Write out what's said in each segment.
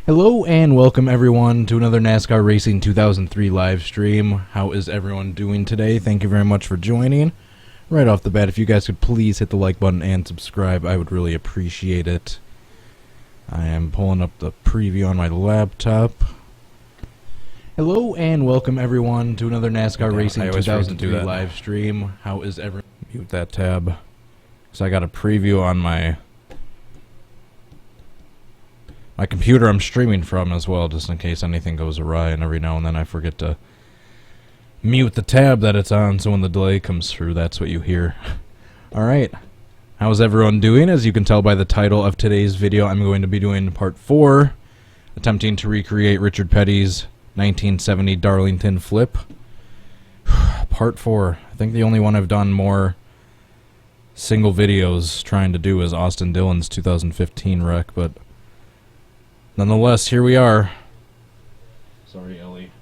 Hello and welcome everyone to another NASCAR Racing 2003 live stream. How is everyone doing today? Thank you very much for joining. Right off the bat, if you guys could please hit the like button and subscribe, I would really appreciate it. I am pulling up the preview on my laptop. Hello and welcome everyone to another NASCAR Racing 2003 live stream. How is everyone? Mute that tab. So I got a preview on my computer I'm streaming from as well, just in case anything goes awry, and every now and then I forget to mute the tab that it's on, so when the delay comes through, that's what you hear. Alright, how's everyone doing? As you can tell by the title of today's video, I'm going to be doing part 4, attempting to recreate Richard Petty's 1970 Darlington flip. Part 4. I think the only one I've done more single videos trying to do is Austin Dillon's 2015 wreck, but nonetheless, here we are. Sorry, Ellie.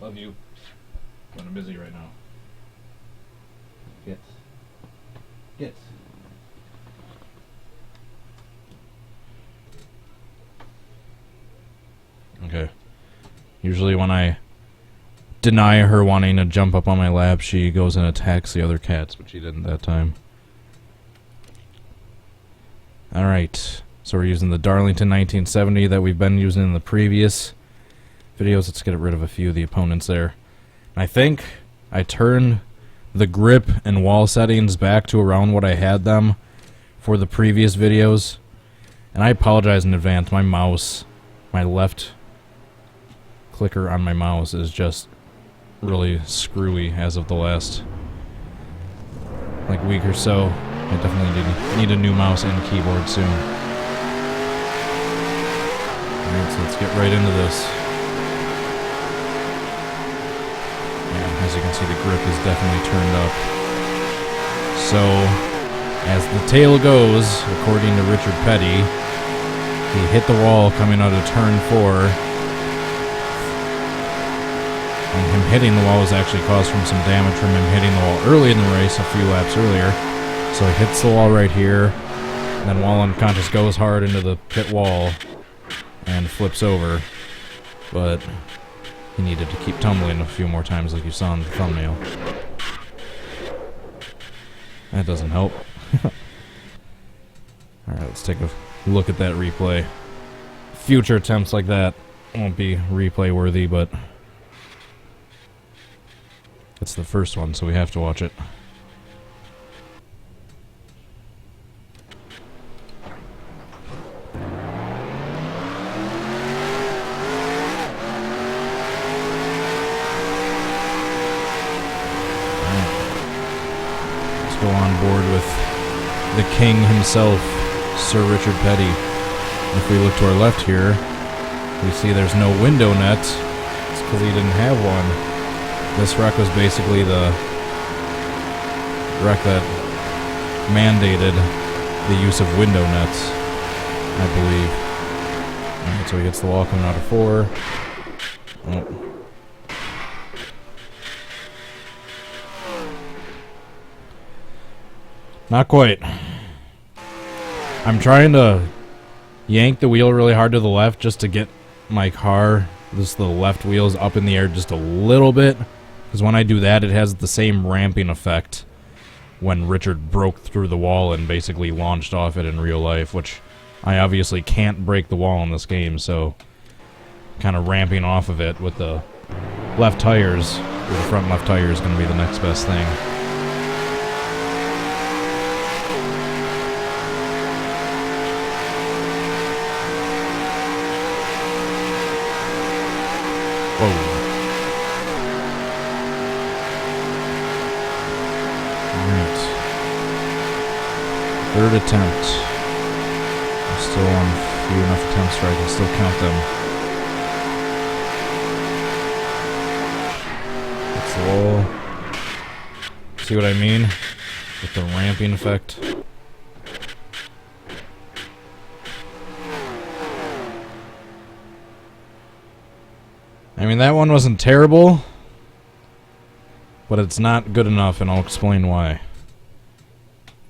Love you. I'm busy right now. Get. Okay. Usually when I deny her wanting to jump up on my lap, she goes and attacks the other cats, but she didn't that time. Alright. So we're using the Darlington 1970 that we've been using in the previous videos. Let's get rid of a few of the opponents there. And I think I turned the grip and wall settings back to around what I had them for the previous videos. And I apologize in advance. My mouse, my left clicker on my mouse is just really screwy as of the last week or so. I definitely need a new mouse and keyboard soon. Alright, so let's get right into this. Yeah, as you can see, the grip is definitely turned up. So, as the tale goes, according to Richard Petty, he hit the wall coming out of turn 4. And him hitting the wall was actually caused from some damage from him hitting the wall early in the race, a few laps earlier. So he hits the wall right here, and then while unconscious goes hard into the pit wall and flips over, but he needed to keep tumbling a few more times like you saw in the thumbnail. That doesn't help. Alright, let's take a look at that replay. Future attempts like that won't be replay worthy, but it's the first one, so we have to watch it. Go on board with the king himself, Sir Richard Petty. If we look to our left here, we see there's no window net. It's because he didn't have one. This wreck was basically the wreck that mandated the use of window nets, I believe. Alright, so he hits the wall coming out of 4. Oh. Not quite. I'm trying to yank the wheel really hard to the left just to get my car, the left wheels up in the air just a little bit. Because when I do that, it has the same ramping effect when Richard broke through the wall and basically launched off it in real life, which I obviously can't break the wall in this game, so kind of ramping off of it with the left tires, or the front left tire is going to be the next best thing. Whoa. Alright. Third attempt. I'm still on few enough attempts where I can still count them. That's the wall. See what I mean? With the ramping effect. I mean, that one wasn't terrible, but it's not good enough, and I'll explain why.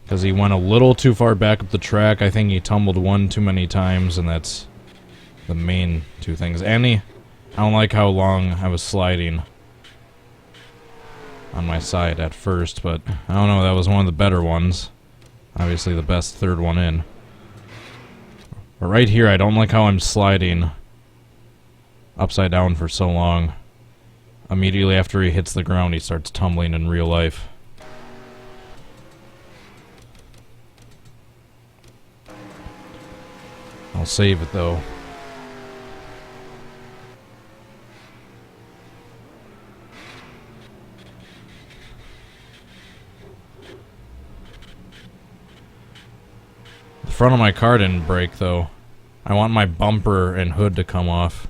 Because he went a little too far back up the track. I think he tumbled one too many times, and that's the main two things. I don't like how long I was sliding on my side at first, but I don't know, that was one of the better ones. Obviously the best third one in. But right here, I don't like how I'm sliding upside down for so long. Immediately after he hits the ground, he starts tumbling in real life. I'll save it though. The front of my car didn't break though. I want my bumper and hood to come off.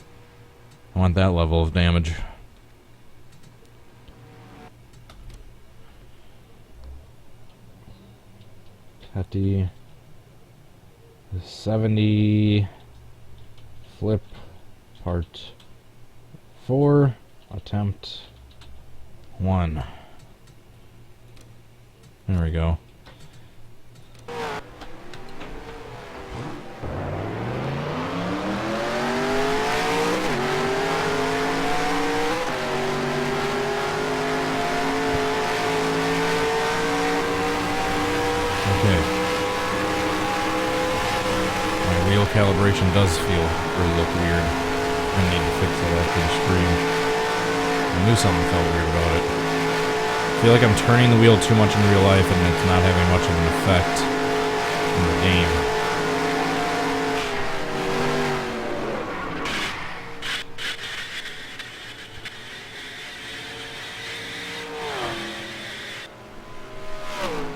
I want that level of damage. Petty 70 flip part 4 attempt 1. There we go. Okay. My wheel calibration does look weird. I need to fix that after the stream. I knew something felt weird about it. I feel like I'm turning the wheel too much in real life and it's not having much of an effect in the game.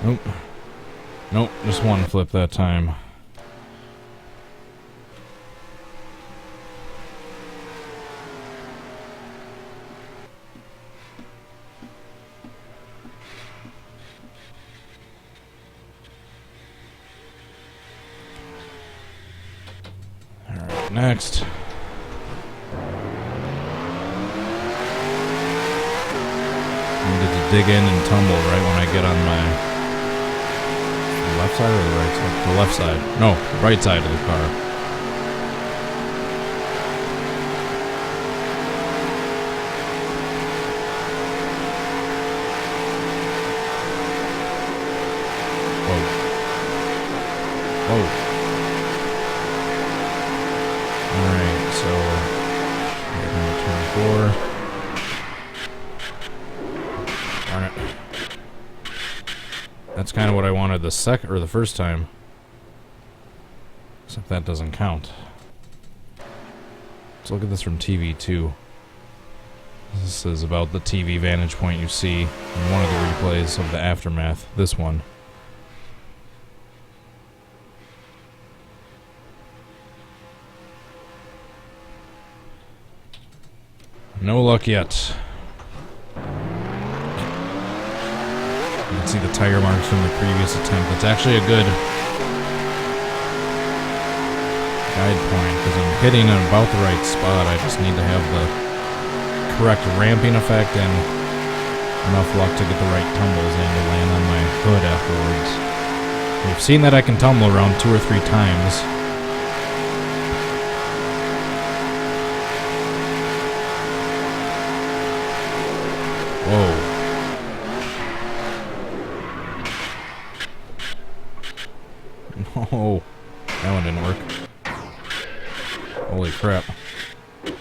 Nope. Nope, just one flip that time. Alright, next. I needed to dig in and tumble right when I get on my left side or the right side? The left side. No, right side of the car. Whoa. Whoa. Alright, so we're going to turn 4. Darn it. That's kind of what I wanted the first time. Except that doesn't count. Let's look at this from TV 2. This is about the TV vantage point you see in one of the replays of the Aftermath. This one. No luck yet. You can see the tire marks from the previous attempt. It's actually a good guide point because I'm hitting in about the right spot. I just need to have the correct ramping effect and enough luck to get the right tumbles in to land on my hood afterwards. You've seen that I can tumble around 2 or 3 times. Whoa. No, that one didn't work. Holy crap. I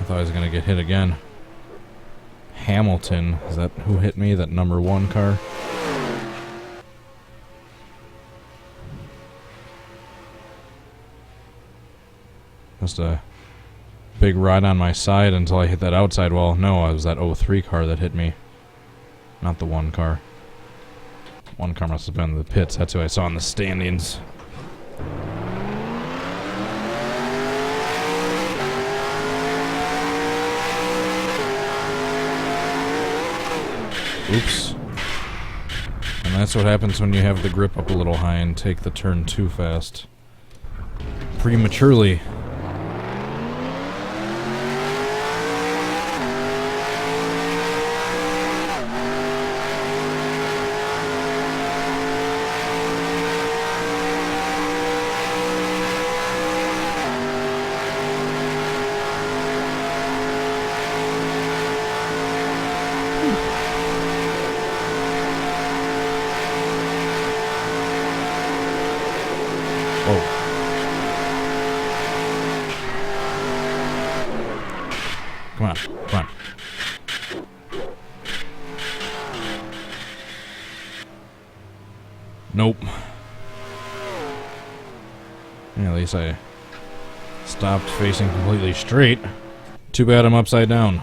thought I was gonna get hit again. Hamilton, is that who hit me? That number 1 car? Just a big ride on my side until I hit that outside wall. No, it was that 03 car that hit me. Not the 1 car. 1 car must have been in the pits. That's who I saw in the standings. Oops. And that's what happens when you have the grip up a little high and take the turn too fast. Prematurely. Come on. Come on. Nope. Yeah, at least I stopped facing completely straight. Too bad I'm upside down.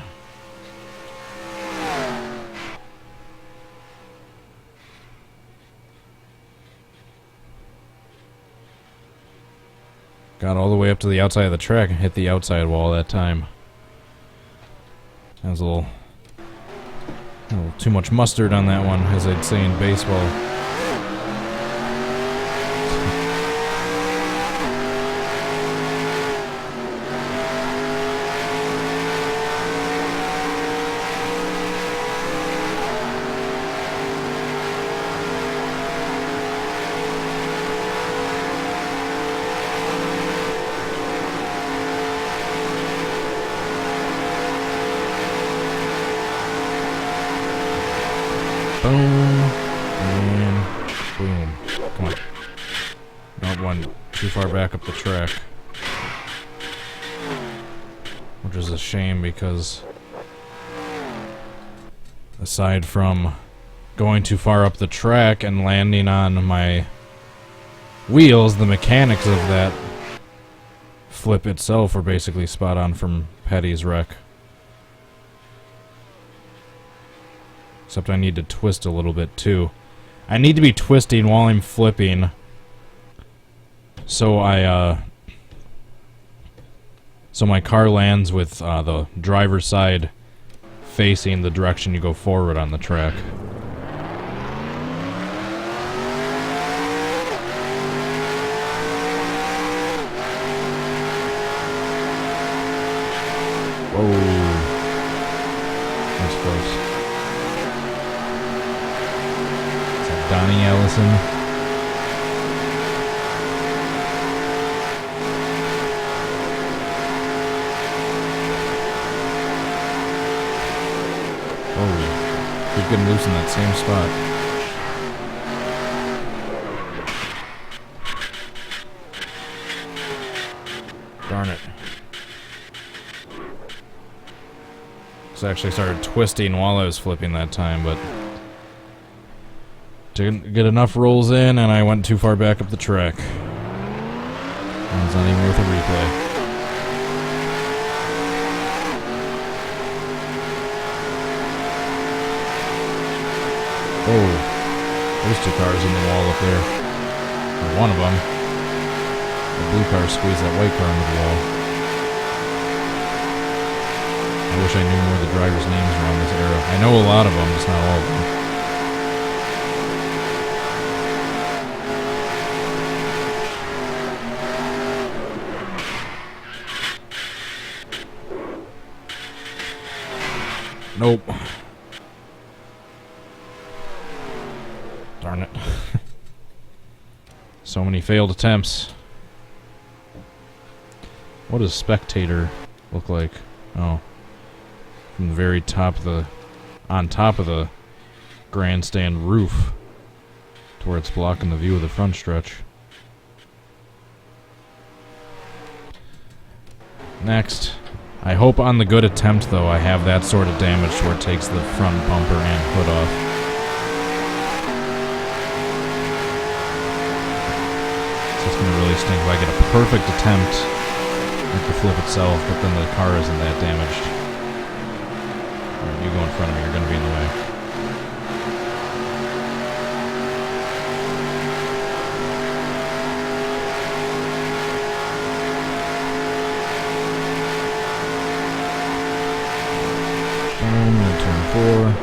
Got all the way up to the outside of the track and hit the outside wall that time. That was a little too much mustard on that one, as they'd say in baseball. Boom, and boom. Come on. Not one too far back up the track. Which is a shame because aside from going too far up the track and landing on my wheels, the mechanics of that flip itself were basically spot on from Petty's wreck. Except I need to twist a little bit too. I need to be twisting while I'm flipping, so so my car lands with the driver's side facing the direction you go forward on the track. Whoa, that's close. Donnie Ellison. Oh, keep getting loose in that same spot. Darn it. So I actually started twisting while I was flipping that time, but didn't get enough rolls in, and I went too far back up the track. It's not even worth a replay. Oh, there's two cars in the wall up there. Or one of them. The blue car squeezed that white car into the wall. I wish I knew more of the drivers' names around this era. I know a lot of them, just not all of them. Nope. Darn it. So many failed attempts. What does spectator look like? Oh. From the very top of the... on top of the grandstand roof. To where it's blocking the view of the front stretch. Next. I hope on the good attempt, though, I have that sort of damage where it takes the front bumper and hood off. So it's going to really stink if I get a perfect attempt at the flip itself, but then the car isn't that damaged. Alright, you go in front of me, you're going to be in the way. Turn 4.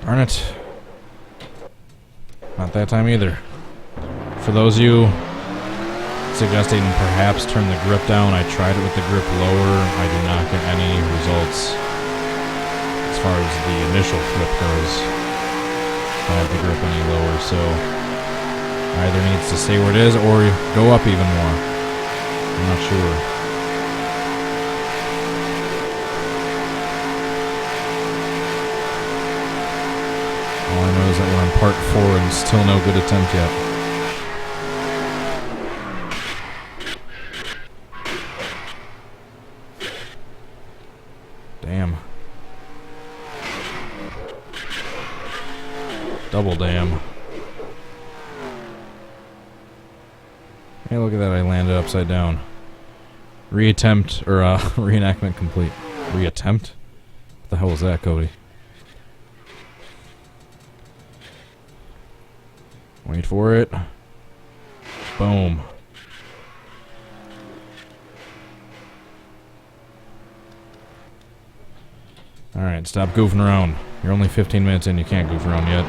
Darn it. Not that time either. For those of you suggesting perhaps turn the grip down, I tried it with the grip lower. I do not get any results as far as the initial flip goes. I have the grip any lower, so either needs to stay where it is or go up even more. I'm not sure. All I know is that we're on part 4 and still no good attempt yet. Double damn. Hey, look at that, I landed upside down. Reattempt, or reenactment complete. Reattempt? What the hell was that, Cody? Wait for it. Boom. Alright, stop goofing around. You're only 15 minutes in, you can't goof around yet.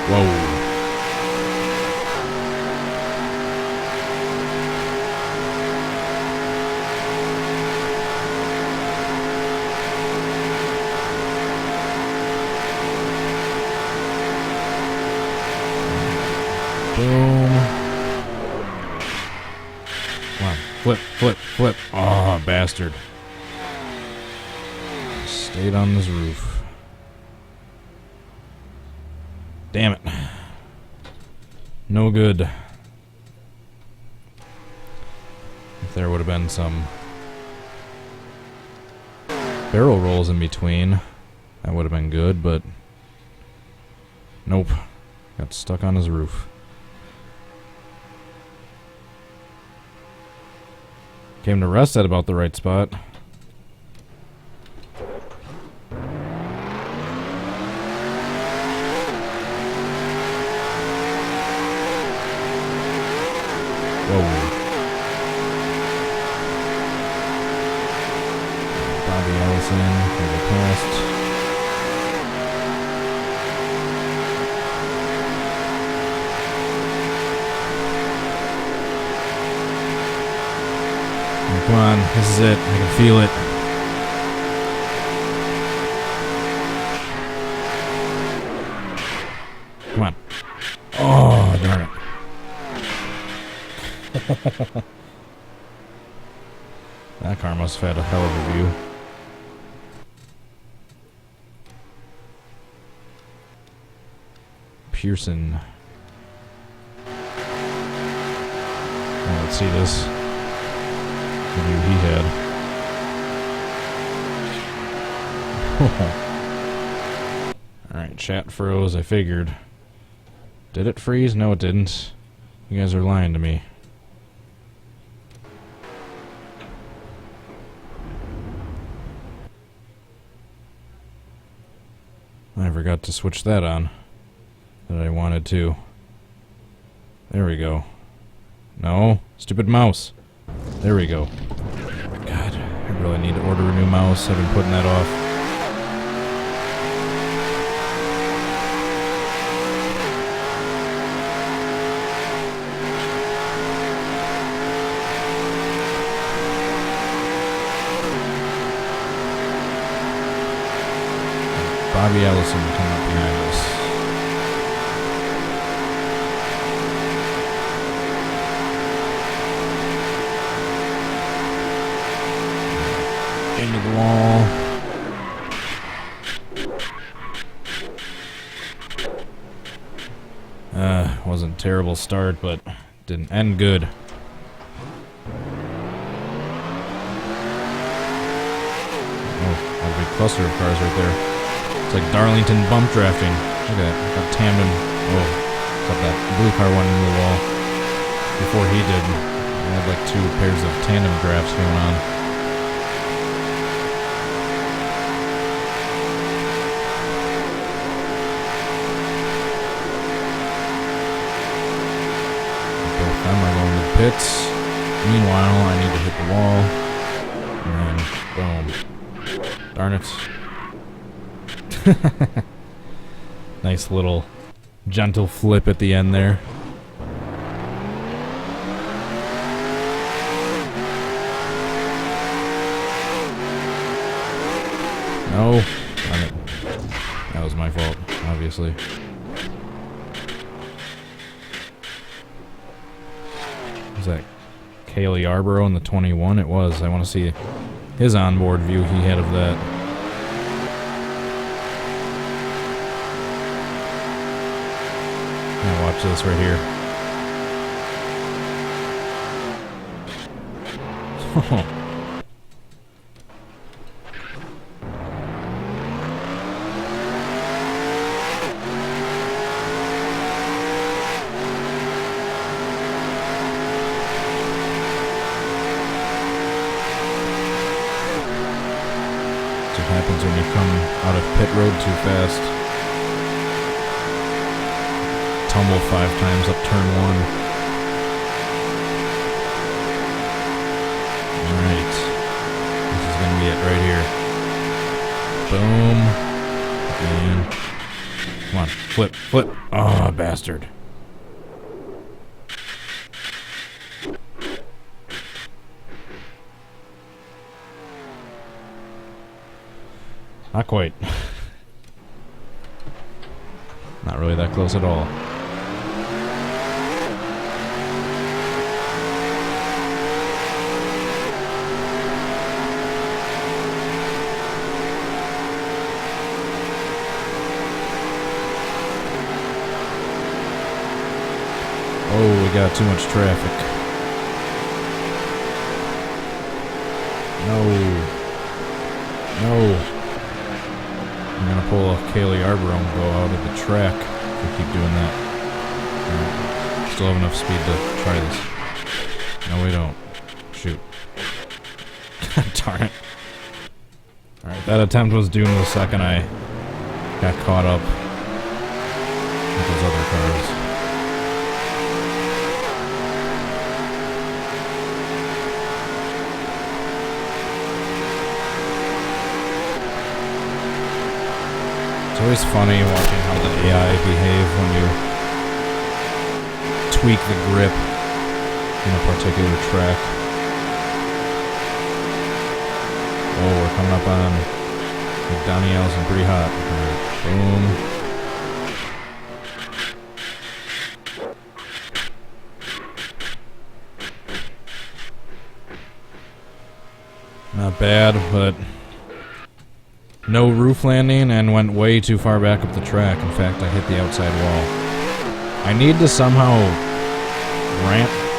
Whoa. Boom. Come on. Flip, flip, flip. Oh, bastard. Stayed on this roof. Damn it. No good. If there would have been some barrel rolls in between, that would have been good, but nope. Got stuck on his roof. Came to rest at about the right spot. Whoa. Bobby Ellison, over past. Come on, this is it. I can feel it. Come on. Oh, darn it. That car must have had a hell of a view. Pearson. Oh, let's see this. The view he had. Alright, chat froze, I figured. Did it freeze? No, it didn't. You guys are lying to me. I forgot to switch that on that I wanted to. There we go. No, stupid mouse. There we go. God, I really need to order a new mouse. I've been putting that off. Bobby Ellison coming up behind us. Into the wall. Wasn't a terrible start, but didn't end good. Oh, a big cluster of cars right there. It's like Darlington bump drafting. Look at that. Got tandem. Oh, got that blue car one into the wall. Before he did, I had like 2 pairs of tandem drafts going on. Both them are going to the pits. Meanwhile, I need to hit the wall. And then, boom. Darn it. Nice little gentle flip at the end there. No. Darn it. That was my fault, obviously. Was that Kaylee Yarborough in the 21? It was. I want to see his onboard view he had of that. Now watch this right here. What happens when you come out of pit road too fast. Tumble 5 times up turn 1. Alright. This is gonna be it right here. Boom. And come on, flip, flip. Oh, bastard. Not quite. Not really that close at all. Oh, we got too much traffic. No. No. I'm gonna pull a Kaylee Arbor and go out of the track if we keep doing that. Right. Still have enough speed to try this. No, we don't. Shoot. Darn it. Alright, that attempt was doomed the second I got caught up with those other cars. It's always funny watching how the AI behave when you tweak the grip in a particular track. Oh, we're coming up on Donnie Allison pretty hot. Boom. Not bad, but no roof landing and went way too far back up the track. In fact, I hit the outside wall. I need to somehow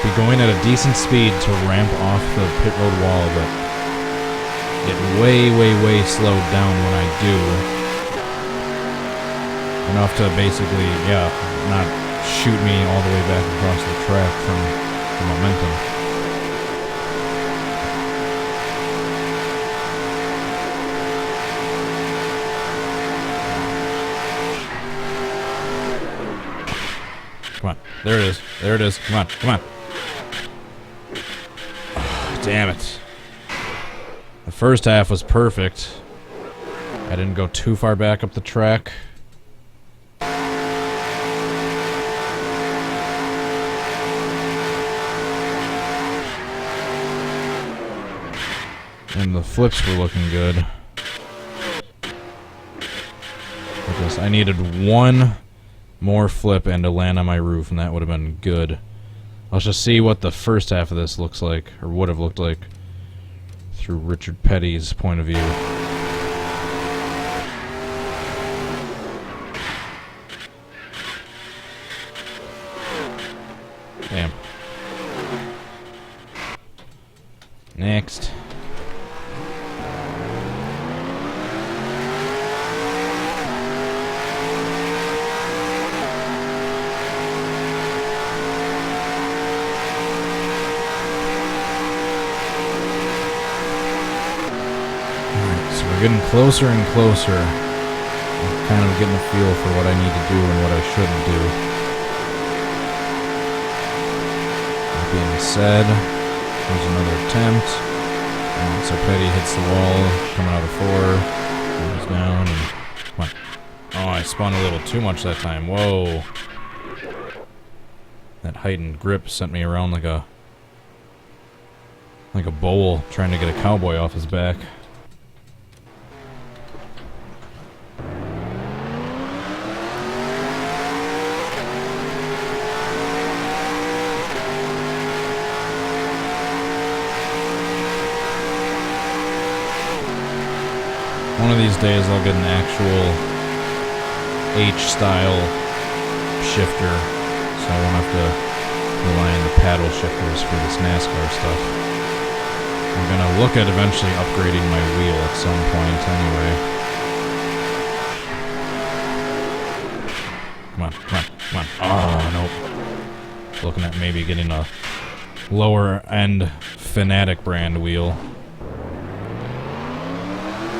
be going at a decent speed to ramp off the pit road wall, but get way, way, way slowed down when I do. Enough to basically, yeah, not shoot me all the way back across the track from the momentum. Come on. There it is. There it is. Come on. Come on. Oh, damn it. The first half was perfect. I didn't go too far back up the track. And the flips were looking good. I needed one more flip and to land on my roof, and that would have been good. Let's just see what the first half of this looks like, or would have looked like, through Richard Petty's point of view. Damn. Next. We're getting closer and closer. I'm kind of getting a feel for what I need to do and what I shouldn't do. That being said, there's another attempt. And so Petty hits the wall, coming out of 4. Goes down and come on. Oh, I spun a little too much that time. Whoa. That heightened grip sent me around like a bowl trying to get a cowboy off his back. One of these days I'll get an actual H-style shifter, so I won't have to rely on the paddle shifters for this NASCAR stuff. I'm gonna look at eventually upgrading my wheel at some point anyway. Come on, come on, come on. Oh, nope. Looking at maybe getting a lower end Fanatic brand wheel.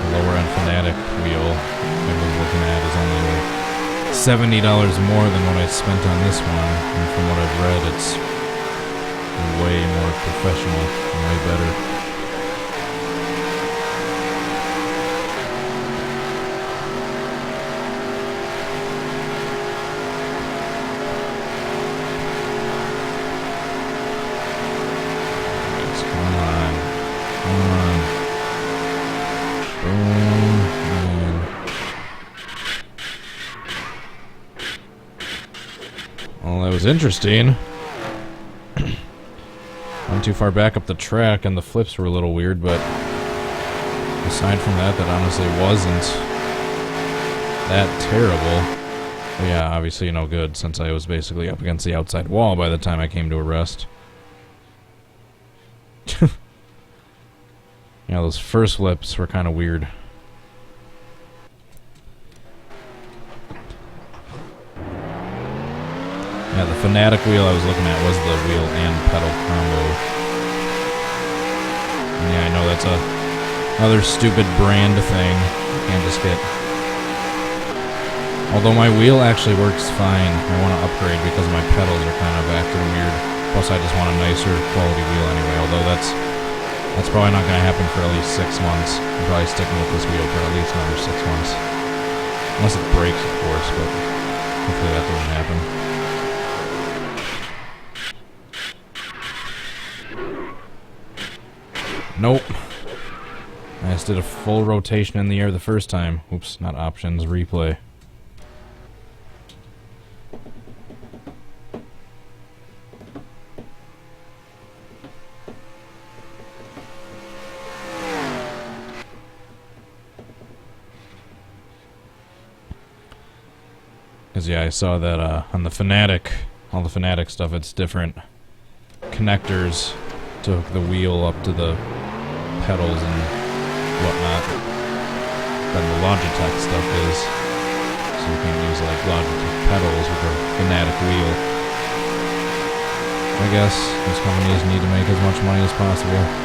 The lower end Fanatic wheel I was looking at is only like $70 more than what I spent on this one. And from what I've read, it's way more professional and way better. Well, that was interesting. Went too far back up the track and the flips were a little weird, but aside from that, that honestly wasn't that terrible. But yeah, obviously no good since I was basically up against the outside wall by the time I came to a rest. Yeah, those first flips were kind of weird. Yeah, the Fanatic wheel I was looking at was the wheel and pedal combo. And yeah, I know that's another stupid brand thing. You can't just get... Although my wheel actually works fine, I want to upgrade because my pedals are kind of acting weird. Plus I just want a nicer quality wheel anyway, although that's probably not going to happen for at least 6 months. I'm probably sticking with this wheel for at least another 6 months. Unless it breaks, of course, but hopefully that doesn't happen. Nope. I just did a full rotation in the air the first time. Oops, not options, replay. Because yeah, I saw that on the Fanatic, all the Fanatic stuff, it's different connectors to hook the wheel up to the pedals and whatnot than the Logitech stuff is. So you can't use like Logitech pedals with a Fanatic wheel. I guess those companies need to make as much money as possible.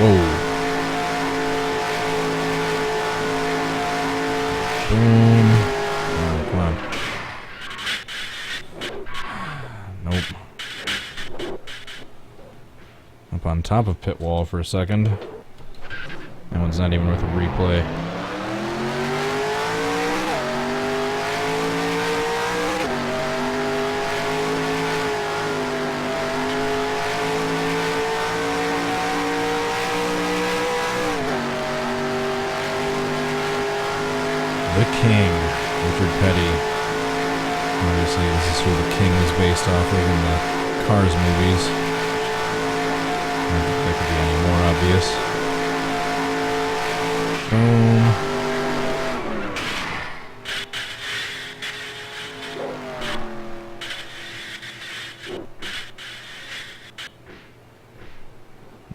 Whoa. Boom. Oh, come on. Nope. Up on top of pit wall for a second. That one's not even worth a replay. The King, Richard Petty. Obviously, this is who the King is based off of in the Cars movies. I don't think that could be any more obvious.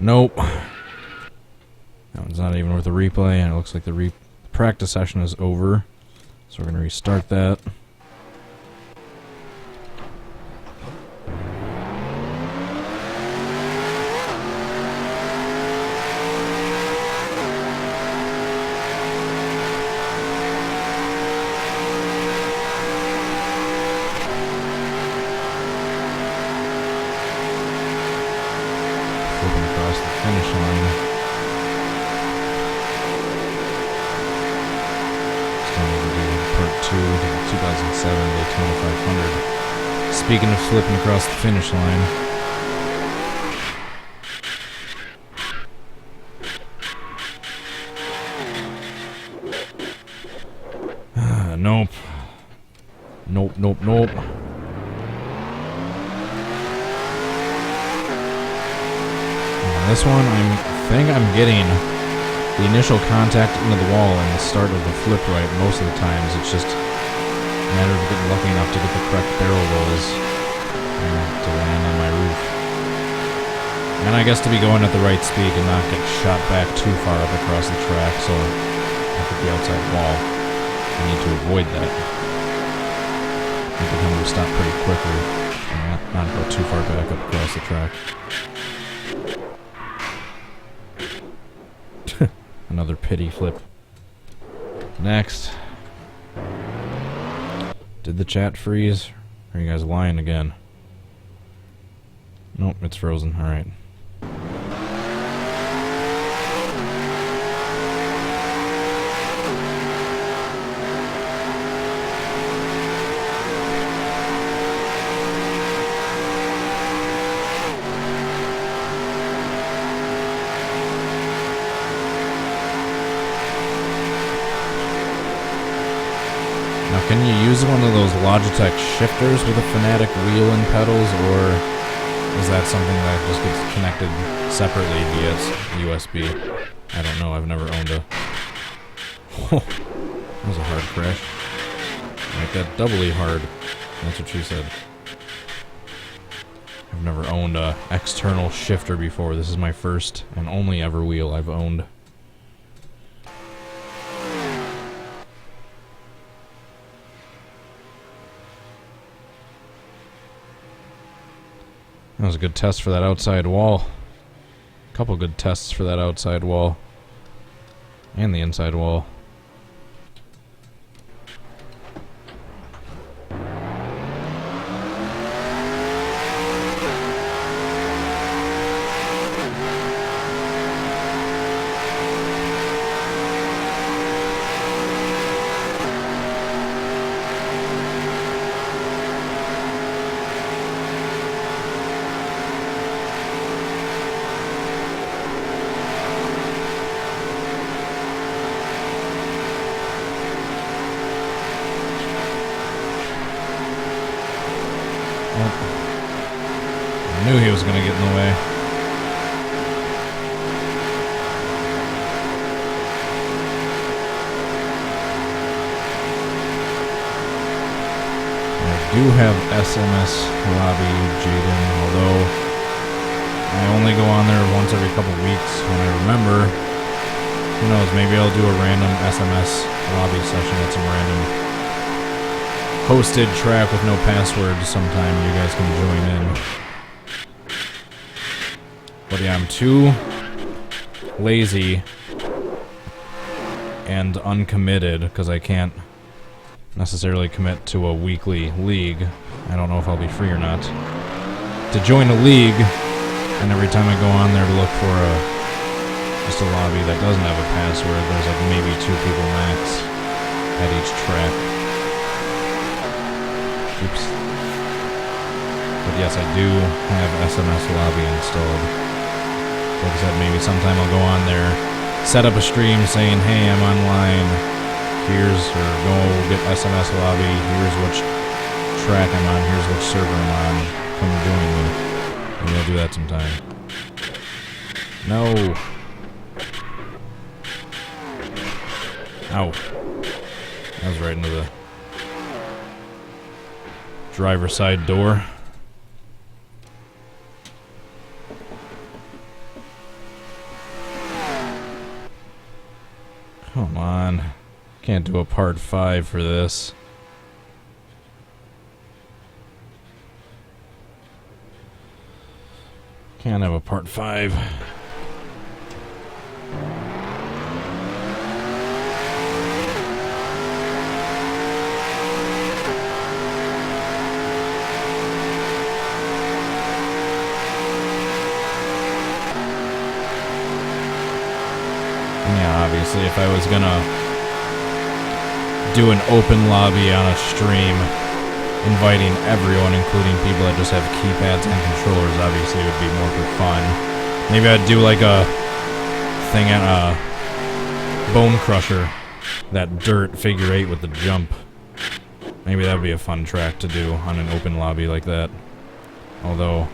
Nope. That one's not even worth a replay, and it looks like the practice session is over, so we're going to restart that. Flipping across the finish line. Part 2, the 2007 Daytona 500. Speaking of flipping across the finish line. Nope. Nope, nope, nope. This one, I think I'm getting the initial contact into the wall and the start of the flip right, most of the times it's just a matter of getting lucky enough to get the correct barrel rolls to land on my roof. And I guess to be going at the right speed and not get shot back too far up across the track, so I hit the outside wall. I need to avoid that. I need to come to a stop pretty quickly and not go too far back up across the track. Another pity flip. Next. Did the chat freeze? Or are you guys lying again? Nope, it's frozen. Alright. Can you use one of those Logitech shifters with a Fanatic wheel and pedals, or is that something that just gets connected separately via USB? I don't know, I've never owned a... Oh, that was a hard crash. Make that doubly hard. That's what she said. I've never owned a external shifter before. This is my first and only ever wheel I've owned. That was a good test for that outside wall. A couple good tests for that outside wall. And the inside wall. I knew he was going to get in the way. I do have SMS Lobby, Jaden, although I only go on there once every couple weeks when I remember. Who knows, maybe I'll do a random SMS Lobby session at some random hosted track with no password sometime. You guys can join in. But yeah, I'm too lazy and uncommitted because I can't necessarily commit to a weekly league. I don't know if I'll be free or not. To join a league, and every time I go on there to look for just a lobby that doesn't have a password, there's like maybe 2 people max at each track. Oops. But yes, I do have SMS Lobby installed. Like I said, maybe sometime I'll go on there, set up a stream saying, hey, I'm online, or go get SMS Lobby, here's which track I'm on, here's which server I'm on, come join me. Maybe I'll do that sometime. No! Ow. That was right into the driver's side door. Come on. Can't do a part 5 for this. Can't have a part 5. Obviously, if I was gonna do an open lobby on a stream, inviting everyone, including people that just have keypads and controllers, obviously it would be more for fun. Maybe I'd do like a thing at a Bone Crusher, that dirt figure 8 with the jump. Maybe that would be a fun track to do on an open lobby like that. Although,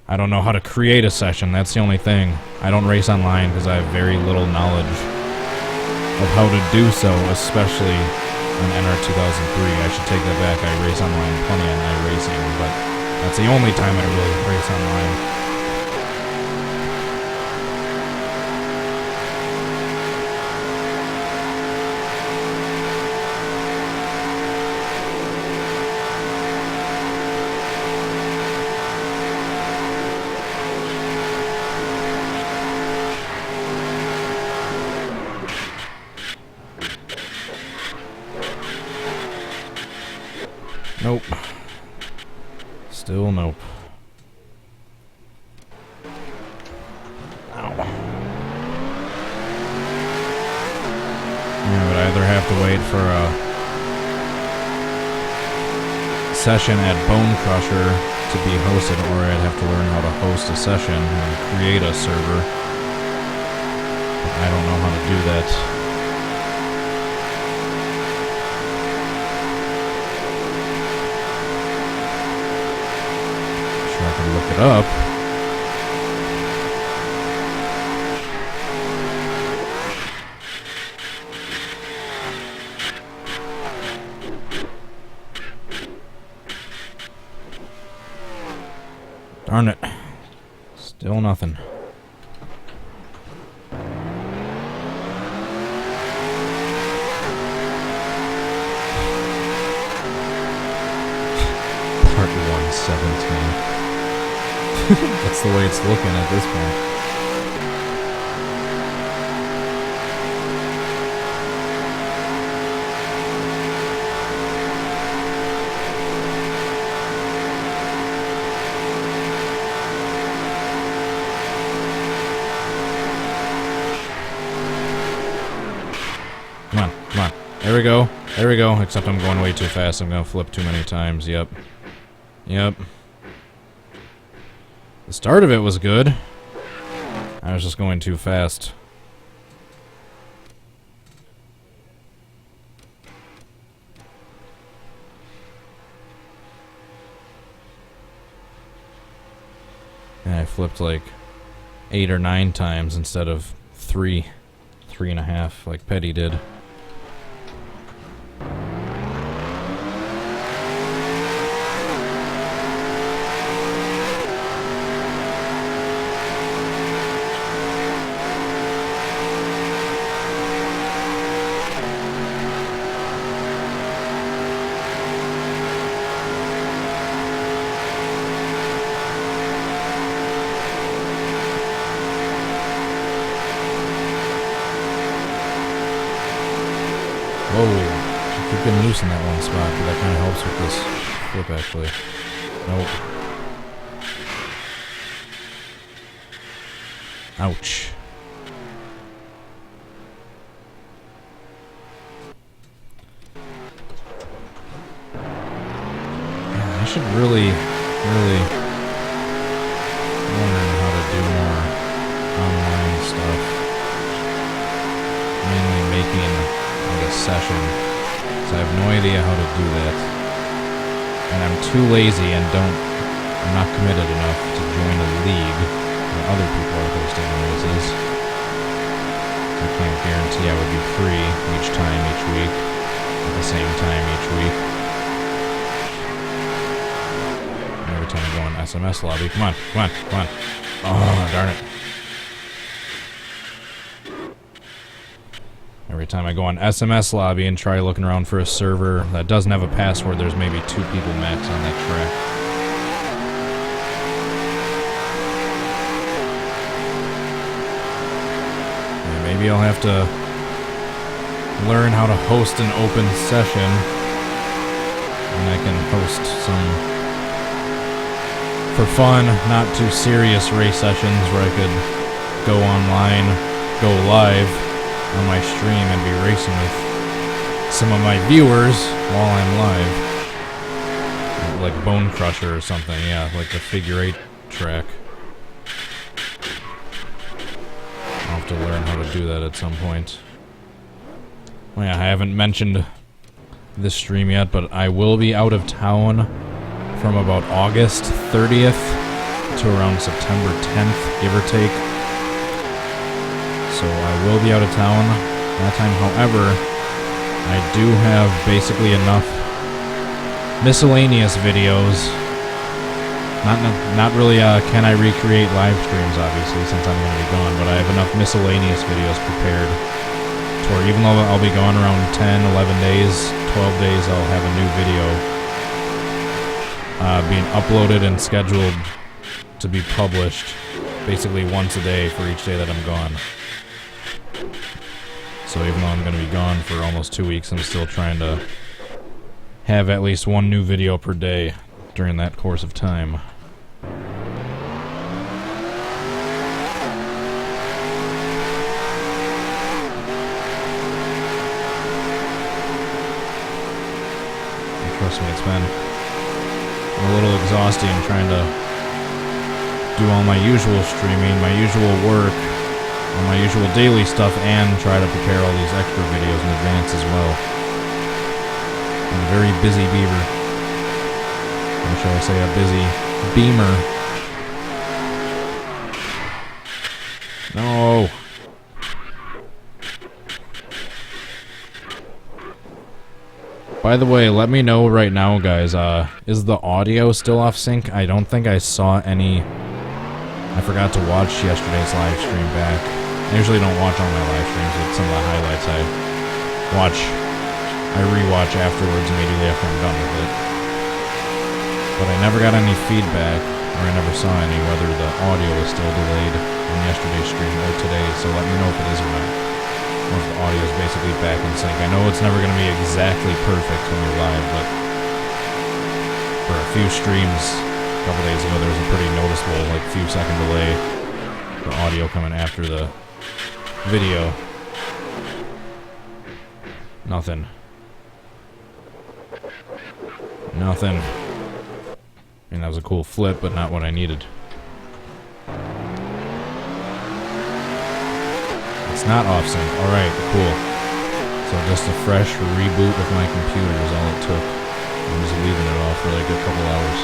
I don't know how to create a session. That's the only thing. I don't race online because I have very little knowledge of how to do so, especially on NR2003. I should take that back. I race online plenty on iRacing, but that's the only time I really race online. Nope. Still nope. Ow. Yeah, but I either have to wait for a session at Bone Crusher to be hosted, or I'd have to learn how to host a session and create a server. I don't know how to do that. I can look it up. Darn it. Still nothing. Part 117. That's the way it's looking at this point. Come on, come on. There we go. There we go. Except I'm going way too fast. I'm going to flip too many times. Yep. Yep. The start of it was good. I was just going too fast. And I flipped like 8 or 9 times instead of 3.5 like Petty did. Whoa, I keep getting loose in that one spot, but that kind of helps with this flip, actually. Nope. Ouch. Yeah, I should really learn how to do more online stuff. Mainly making a session, so I have no idea how to do that, and I'm too lazy and I'm not committed enough to join a league where other people are hosting races. So I can't guarantee I would be free each time, each week, at the same time each week. And every time I go on SMS lobby, come on, come on, come on. Oh, darn it. Every time I go on SMS lobby and try looking around for a server that doesn't have a password, there's maybe 2 people max on that track. Yeah, maybe I'll have to learn how to host an open session, and I can host some for fun, not too serious race sessions where I could go online, go live on my stream and be racing with some of my viewers while I'm live. Like Bone Crusher or something, yeah, like the figure 8 track. I'll have to learn how to do that at some point. Well, yeah, I haven't mentioned this stream yet, but I will be out of town from about August 30th to around September 10th, give or take. So I will be out of town that time. However, I do have basically enough miscellaneous videos. Not really can I recreate live streams, obviously, since I'm going to be gone, but I have enough miscellaneous videos prepared to where even though I'll be gone around 10, 11 days, 12 days, I'll have a new video being uploaded and scheduled to be published basically once a day for each day that I'm gone. So even though I'm going to be gone for almost 2 weeks, I'm still trying to have at least one new video per day during that course of time. And trust me, it's been a little exhausting trying to do all my usual streaming, my usual work, all my usual daily stuff, and try to prepare all these extra videos in advance as well. I'm a very busy beaver. Or shall I say a busy beamer. No! By the way, let me know right now, guys, is the audio still off sync? I don't think I saw any. I forgot to watch yesterday's live stream back. I usually don't watch all my live streams, but some of the highlights I rewatch afterwards immediately after I'm done with it. But I never got any feedback, or I never saw any, whether the audio is still delayed on yesterday's stream or today, so let me know if it is or not. Or if the audio is basically back in sync. I know it's never going to be exactly perfect when you're live, but for a few streams a couple days ago, there was a pretty noticeable, like, few second delay. The audio coming after the video. Nothing. Nothing. I mean, that was a cool flip, but not what I needed. It's not off sync. Alright, cool. So just a fresh reboot of my computer is all it took. I'm just leaving it off for like a couple hours.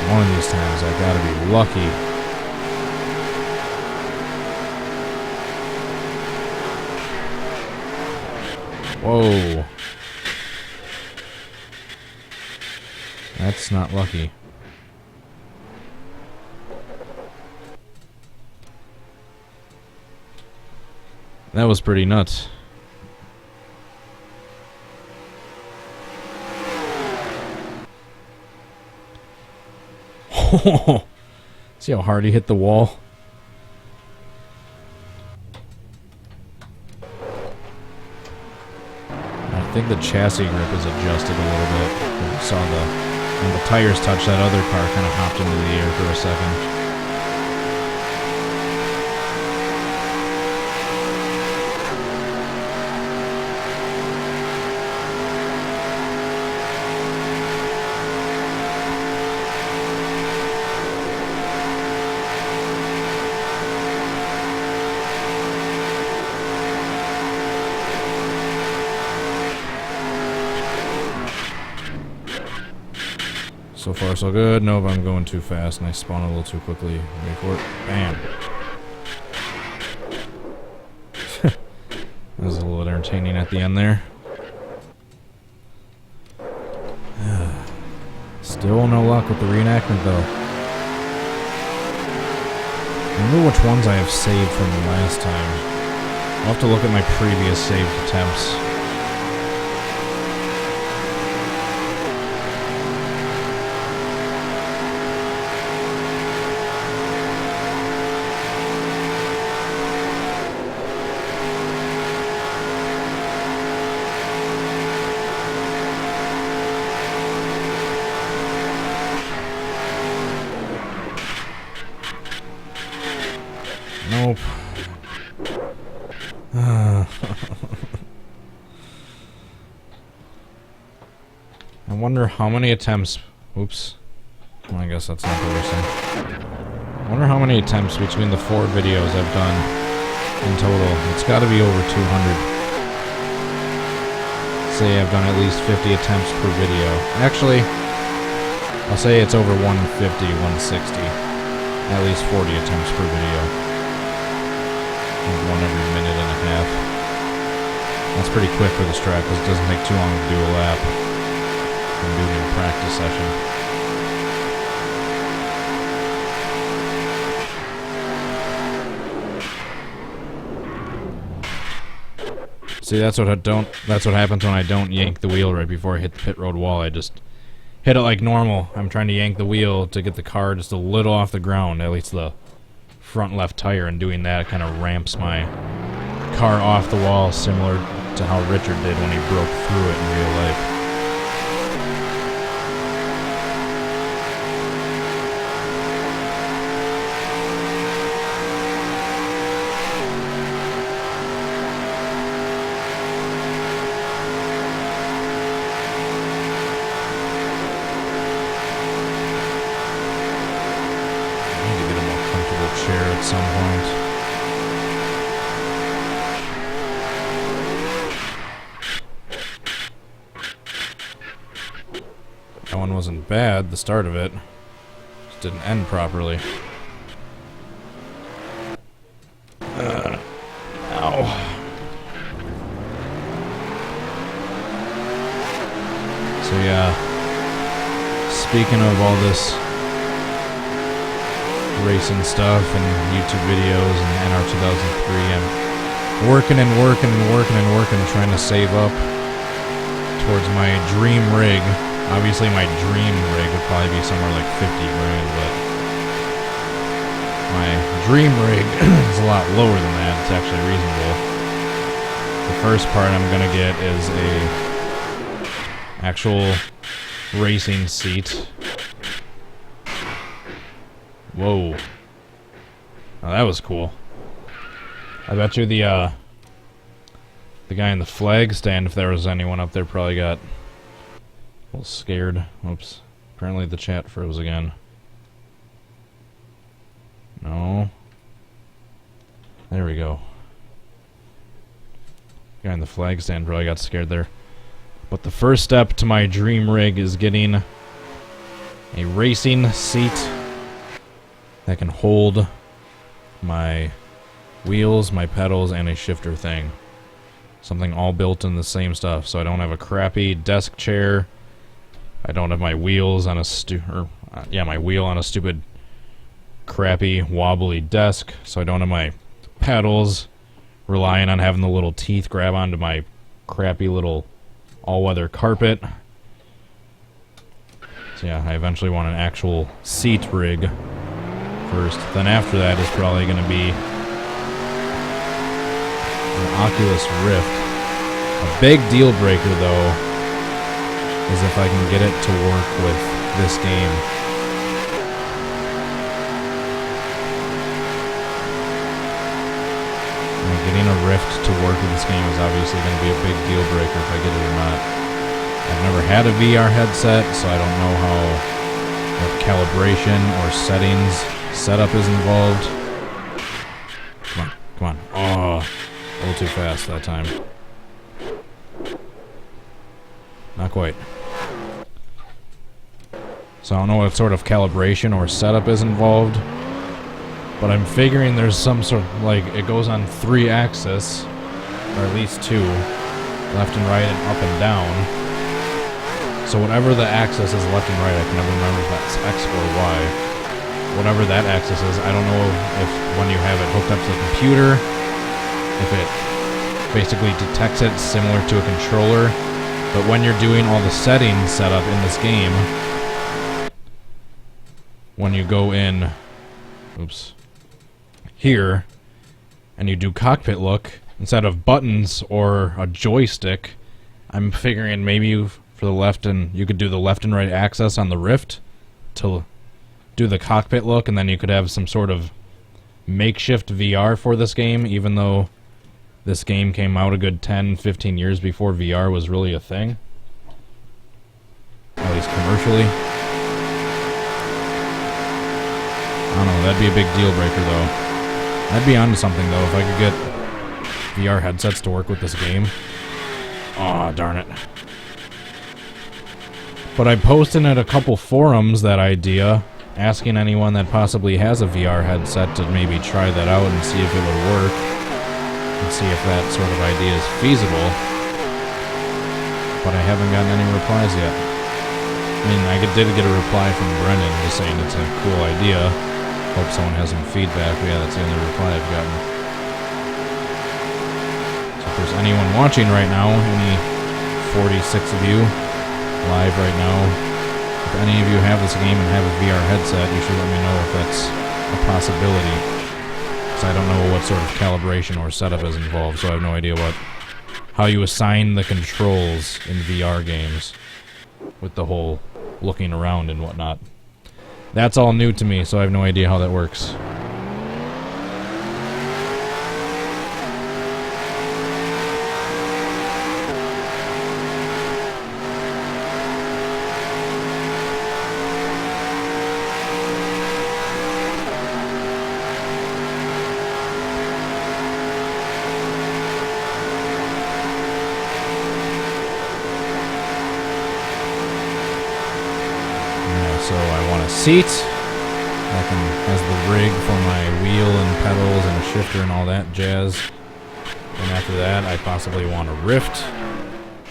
One of these times I gotta be lucky. Whoa. That's not lucky. That was pretty nuts. See how hard he hit the wall? I think the chassis grip is adjusted a little bit. You saw when the tires touched that other car, kind of hopped into the air for a second. So far, so good. No, if I'm going too fast and I spawn a little too quickly. Wait for it. Bam. That was a little entertaining at the end there. Still no luck with the reenactment, though. I wonder which ones I have saved from the last time. I'll have to look at my previous saved attempts. Nope. I wonder how many attempts... Oops. Well, I guess that's not the worst thing. I wonder how many attempts between the 4 videos I've done in total. It's got to be over 200. Say I've done at least 50 attempts per video. Actually, I'll say it's over 150, 160. At least 40 attempts per video. One every minute and a half. That's pretty quick for the strap because it doesn't take too long to do a lap. I'm doing a practice session. See, that's what happens when I don't yank the wheel right before I hit the pit road wall. I just hit it like normal. I'm trying to yank the wheel to get the car just a little off the ground, at least the front left tire, and doing that kind of ramps my car off the wall, similar to how Richard did when he broke through it in real life. Chair at some point. That one wasn't bad, the start of it. Just didn't end properly. Ow. So yeah, speaking of all this racing stuff and YouTube videos and NR2003, I'm working trying to save up towards my dream rig. Obviously my dream rig would probably be somewhere like 50 grand, but my dream rig is a lot lower than that. It's actually reasonable. The first part I'm gonna get is a actual racing seat. Whoa. Oh, that was cool. I bet you the guy in the flag stand, if there was anyone up there, probably got a little scared. Oops. Apparently the chat froze again. No. There we go. The guy in the flag stand probably got scared there. But the first step to my dream rig is getting a racing seat that can hold my wheels, my pedals, and a shifter thing. Something all built in the same stuff, so I don't have a crappy desk chair. I don't have my wheels on a my wheel on a stupid, crappy, wobbly desk. So I don't have my pedals relying on having the little teeth grab onto my crappy little all-weather carpet. So yeah, I eventually want an actual seat rig first. Then after that is probably going to be an Oculus Rift. A big deal breaker though is if I can get it to work with this game. Getting a Rift to work with this game is obviously going to be a big deal breaker if I get it or not. I've never had a VR headset, so I don't know what calibration or setup is involved. Come on. Oh, a little too fast that time. Not quite. So I don't know what sort of calibration or setup is involved, but I'm figuring there's some sort of, like, it goes on 3 axes, or at least 2, left and right and up and down. So whatever the axis is left and right, I can never remember if that's X or Y. Whatever that axis is, I don't know if when you have it hooked up to the computer, if it basically detects it similar to a controller. But when you're doing all the settings set up in this game, when you go in, here, and you do cockpit look, instead of buttons or a joystick, I'm figuring maybe for the left and you could do the left and right axis on the Rift to do the cockpit look, and then you could have some sort of makeshift VR for this game, even though this game came out a good 10-15 years before VR was really a thing, at least commercially. I don't know, that'd be a big deal breaker, though. I'd be onto something, though, if I could get VR headsets to work with this game. Aw, darn it. But I posted in a couple forums that idea, asking anyone that possibly has a VR headset to maybe try that out and see if it would work, and see if that sort of idea is feasible. But I haven't gotten any replies yet. I mean, I did get a reply from Brendan just saying it's a cool idea. Hope someone has some feedback. But yeah, that's the only reply I've gotten. So if there's anyone watching right now, any 46 of you live right now, if any of you have this game and have a VR headset, you should let me know if that's a possibility. Because I don't know what sort of calibration or setup is involved, so I have no idea how you assign the controls in VR games with the whole looking around and whatnot. That's all new to me, so I have no idea how that works. So I want a seat that has the rig for my wheel and pedals and a shifter and all that jazz. And after that, I possibly want a Rift.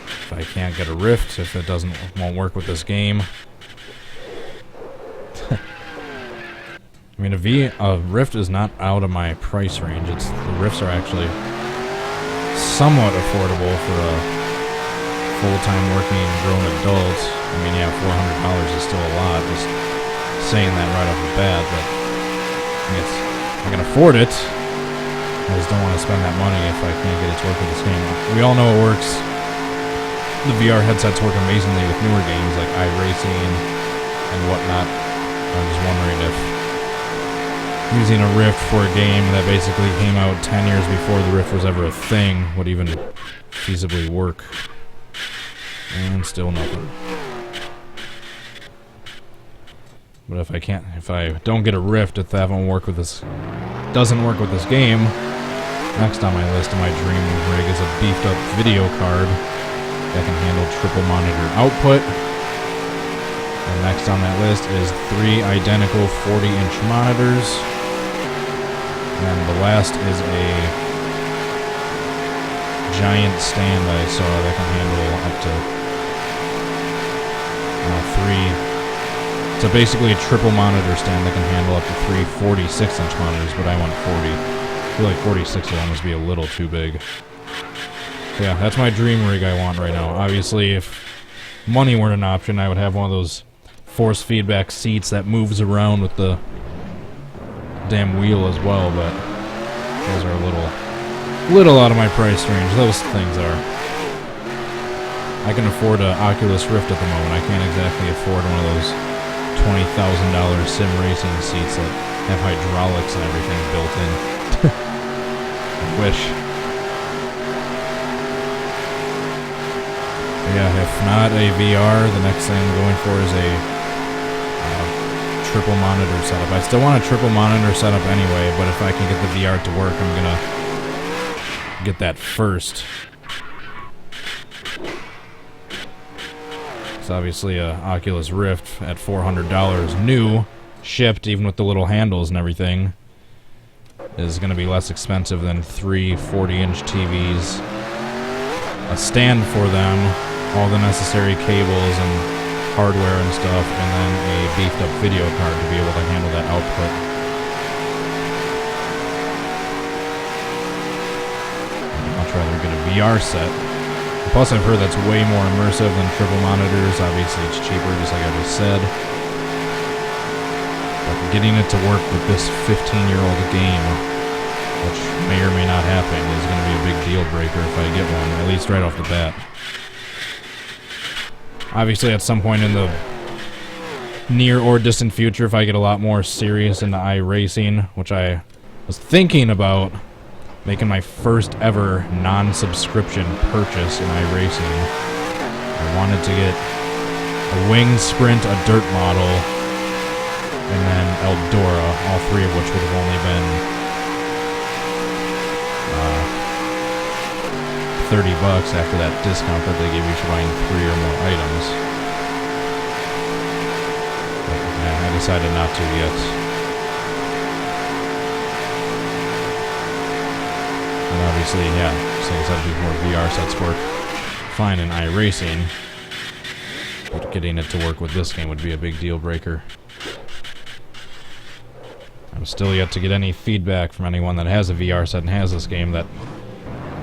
If I can't get a Rift, if it won't work with this game. I mean, a Rift is not out of my price range. The Rifts are actually somewhat affordable for a full-time working grown adult. I mean, yeah, $400 is still a lot, just saying that right off the bat, but I can afford it. I just don't want to spend that money if I can't get it to work with this game. We all know it works. The VR headsets work amazingly with newer games like iRacing and whatnot. I'm just wondering if using a Rift for a game that basically came out 10 years before the Rift was ever a thing would even feasibly work. And still nothing. But if I don't get a Rift, if that doesn't work with this game, next on my list of my dream rig is a beefed up video card that can handle triple monitor output. And next on that list is 3 identical 40-inch monitors. And the last is a giant stand I saw that can handle up to 3. So basically a triple monitor stand that can handle up to 3 46-inch monitors, but I want 40. I feel like 46 will almost be a little too big. So yeah, that's my dream rig I want right now. Obviously, if money weren't an option, I would have one of those force feedback seats that moves around with the damn wheel as well, but those are a little out of my price range. Those things are. I can afford an Oculus Rift at the moment. I can't exactly afford one of those $20,000 sim racing seats that have hydraulics and everything built in. I wish. But yeah, if not a VR, the next thing I'm going for is a triple monitor setup. I still want a triple monitor setup anyway, but if I can get the VR to work, I'm gonna get that first. Obviously a Oculus Rift at $400 new, shipped even with the little handles and everything, is going to be less expensive than 3 40-inch TVs, a stand for them, all the necessary cables and hardware and stuff, and then a beefed up video card to be able to handle that output. I'd much rather get a VR set. Plus, I've heard that's way more immersive than triple monitors. Obviously, it's cheaper, just like I just said. But getting it to work with this 15-year-old game, which may or may not happen, is going to be a big deal breaker if I get one, at least right off the bat. Obviously, at some point in the near or distant future, if I get a lot more serious into iRacing, which I was thinking about making my first ever non-subscription purchase in iRacing. I wanted to get a winged sprint, a dirt model, and then Eldora, all three of which would have only been $30 after that discount that they give you for buying 3 or more items. But I decided not to yet. And obviously, yeah, so I said before, VR sets work fine in iRacing, but getting it to work with this game would be a big deal breaker. I'm still yet to get any feedback from anyone that has a VR set and has this game that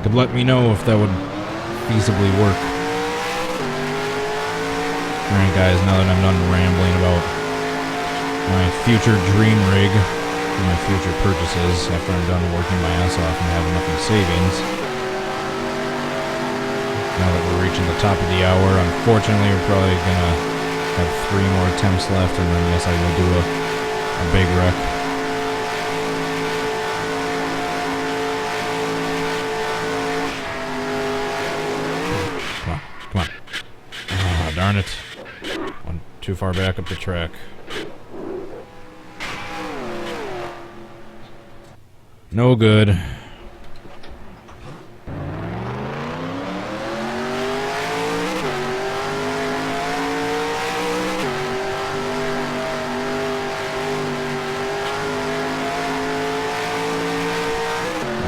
could let me know if that would feasibly work. Alright guys, now that I'm done rambling about my future dream rig and my future purchases after I'm done working my ass off and have enough in savings, now that we're reaching the top of the hour, unfortunately we're probably gonna have 3 more attempts left, and then yes, I will do a big wreck. Come on. Ah, darn it. Went too far back up the track. No good.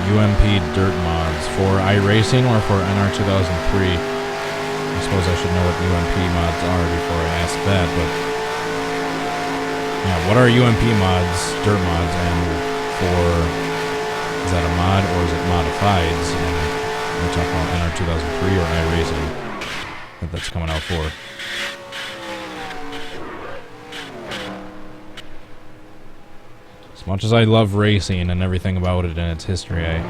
UMP dirt mods for iRacing or for NR2003? I suppose I should know what UMP mods are before I ask that, but yeah, what are UMP mods, dirt mods, and for, is that a mod or is it modifieds? And we're talking about NR2003 or iRacing that that's coming out for. As much as I love racing and everything about it and its history, I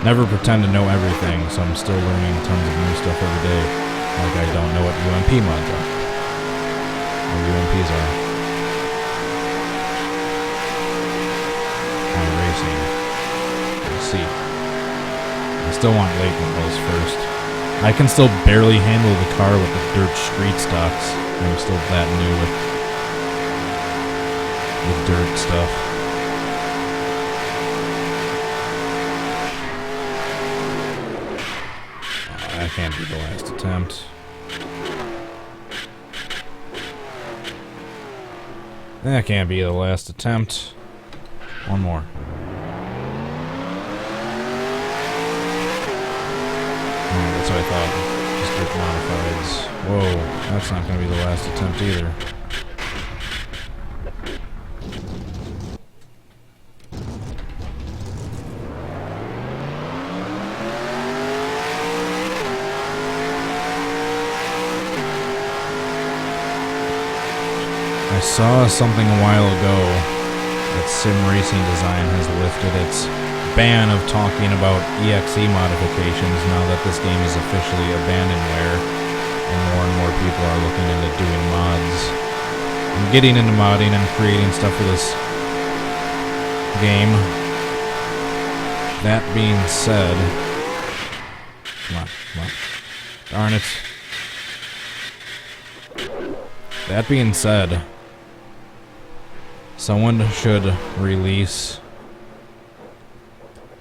never pretend to know everything, so I'm still learning tons of new stuff every day. Like I don't know what UMP mods are. Or UMPs are. iRacing. Let's see. I still want late models first. I can still barely handle the car with the dirt street stocks. I'm still that new with dirt stuff. That can't be the last attempt. That can't be the last attempt. One more. Alright, that's what I thought. Just dirt modifieds. Whoa, that's not going to be the last attempt either. I saw something a while ago that Sim Racing Design has lifted its ban of talking about EXE modifications now that this game is officially abandonware and more people are looking into doing mods and getting into modding and creating stuff for this game. That being said, come on. Darn it. That being said, someone should release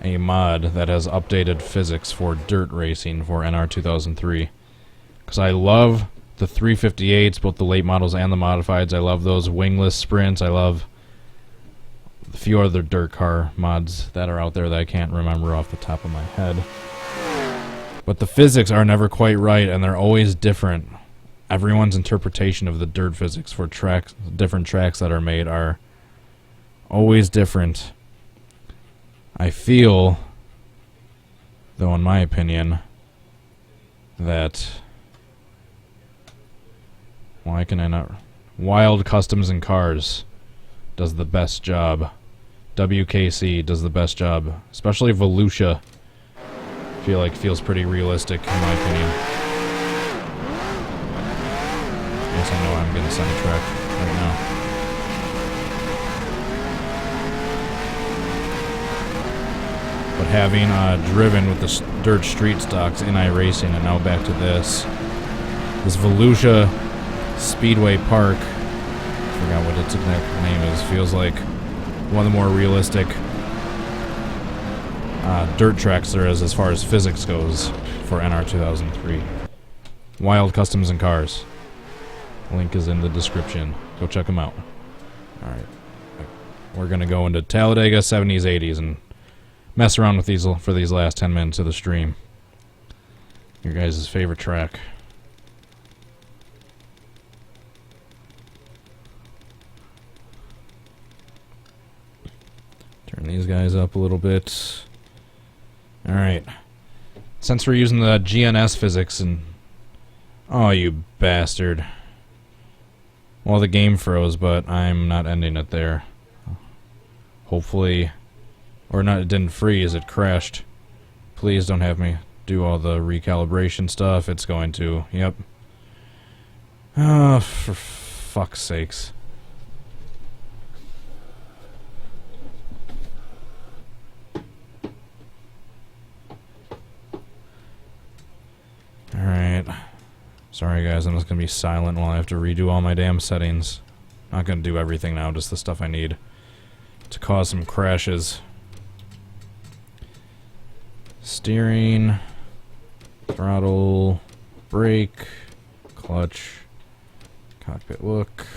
a mod that has updated physics for dirt racing for NR2003. Because I love the 358s, both the late models and the modifieds. I love those wingless sprints. I love a few other dirt car mods that are out there that I can't remember off the top of my head. But the physics are never quite right, and they're always different. Everyone's interpretation of the dirt physics for tracks, different tracks that are made, are always different. I feel, though in my opinion, that why can I not? Wild Customs and Cars does the best job. WKC does the best job, especially Volusia. I feel like feels pretty realistic in my opinion. Yes, I know I'm getting sidetracked right now. But having driven with the dirt street stocks in iRacing and now back to this Volusia Speedway Park for forgot what its exact name is. Feels like one of the more realistic dirt tracks there is as far as physics goes for NR2003. Wild Customs and Cars. Link is in the description. Go check them out. Alright. We're going to go into Talladega 70s, 80s and mess around with these for these last 10 minutes of the stream. Your guys' favorite track. Turn these guys up a little bit. Alright. Since we're using the GNS physics and... Oh, you bastard. Well, the game froze, but I'm not ending it there. Hopefully... Or not, it didn't freeze, it crashed. Please don't have me do all the recalibration stuff. It's going to. Yep. Oh, for fuck's sakes. Alright. Sorry guys, I'm just gonna be silent while I have to redo all my damn settings. Not gonna do everything now, just the stuff I need to cause some crashes. Steering, throttle, brake, clutch, cockpit look.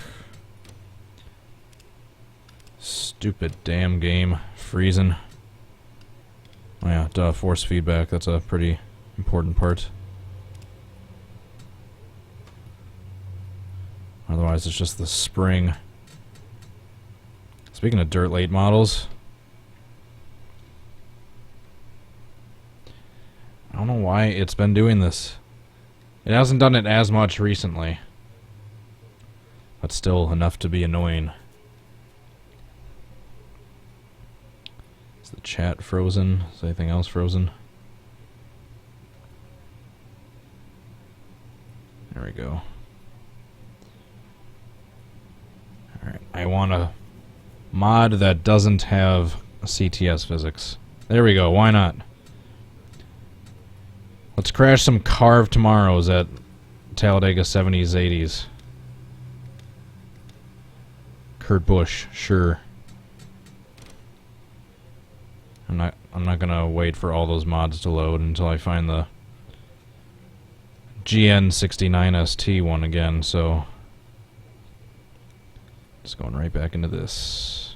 Stupid damn game, freezing. Oh yeah, duh, force feedback, that's a pretty important part. Otherwise it's just the spring. Speaking of dirt late models, I don't know why it's been doing this. It hasn't done it as much recently, but still enough to be annoying. Is the chat frozen? Is anything else frozen? There we go. Alright, I want a mod that doesn't have a CTS physics. There we go, why not? Let's crash some carved tomorrows at Talladega 70s, 80s. Kurt Busch, sure. I'm not gonna wait for all those mods to load until I find the GN69ST one again, so just going right back into this.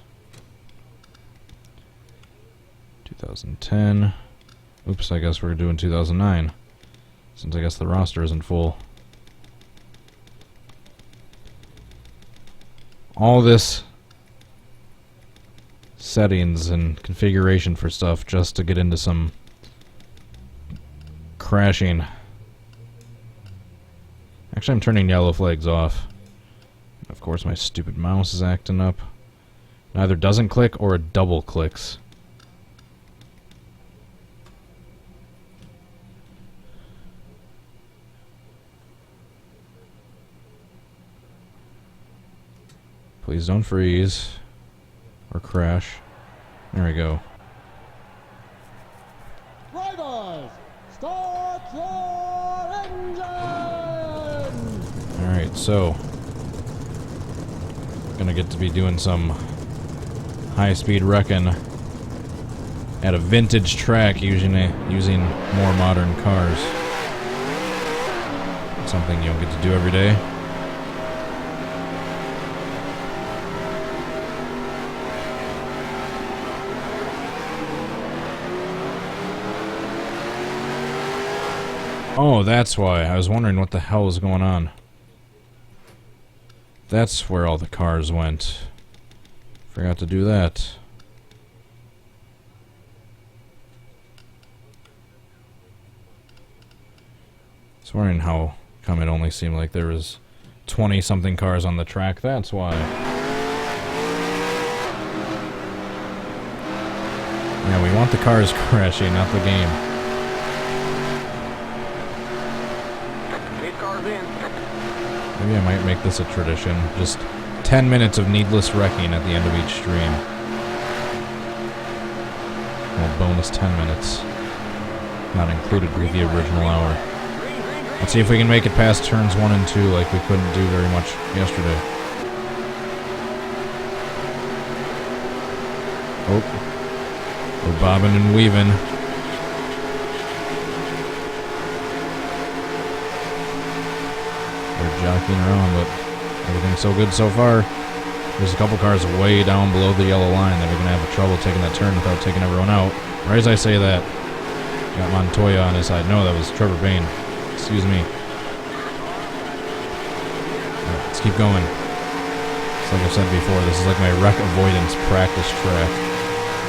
2010. Oops, I guess we're doing 2009, since I guess the roster isn't full. All this settings and configuration for stuff just to get into some crashing. Actually, I'm turning yellow flags off. Of course, my stupid mouse is acting up. It either doesn't click or it double clicks. Please don't freeze or crash. There we go. Drivers, start your engine! Alright, so gonna get to be doing some high-speed wrecking at a vintage track using more modern cars. Something you don't get to do every day. Oh, that's why. I was wondering what the hell was going on. That's where all the cars went. Forgot to do that. I was wondering how come it only seemed like there was 20-something cars on the track. That's why. Yeah, we want the cars crashing, not the game. Maybe I might make this a tradition. Just 10 minutes of needless wrecking at the end of each stream. Well, bonus 10 minutes. Not included with the original hour. Let's see if we can make it past turns 1 and 2 like we couldn't do very much yesterday. Oh. We're bobbing and weaving. We're jockeying around, but everything's so good so far. There's a couple cars way down below the yellow line that are going to have trouble taking that turn without taking everyone out. Right as I say that, got Montoya on his side. No, that was Trevor Bain. Excuse me. Right, let's keep going. It's like I've said before, this is like my wreck avoidance practice track.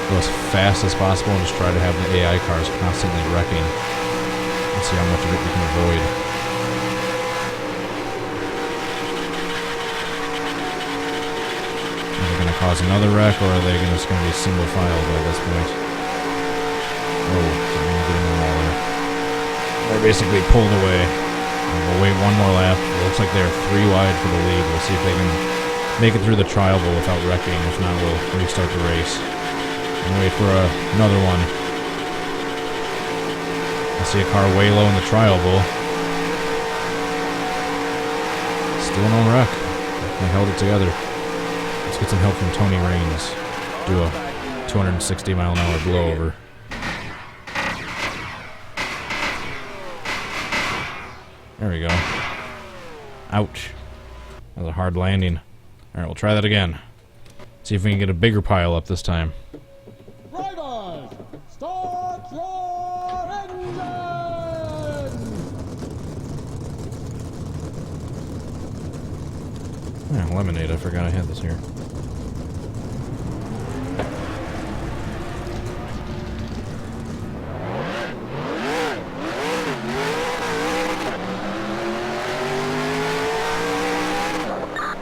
Go as fast as possible and just try to have the AI cars constantly wrecking. And see how much of it we can avoid. Are they going to cause another wreck, or are they just going to be single file by this point? Oh, didn't mean to get in the wall there. They're basically pulled away. And we'll wait one more lap. It looks like they're 3 wide for the lead. We'll see if they can make it through the trial bowl without wrecking. If not, we'll restart the race. And wait for another one. I see a car way low in the trial bowl. Still no wreck. They held it together. Let's get some help from Tony Raines. Do a 260 mile an hour blowover. There we go. Ouch. That was a hard landing. Alright, we'll try that again. See if we can get a bigger pile up this time. Drivers, start your engines! Yeah, lemonade, I forgot I had this here.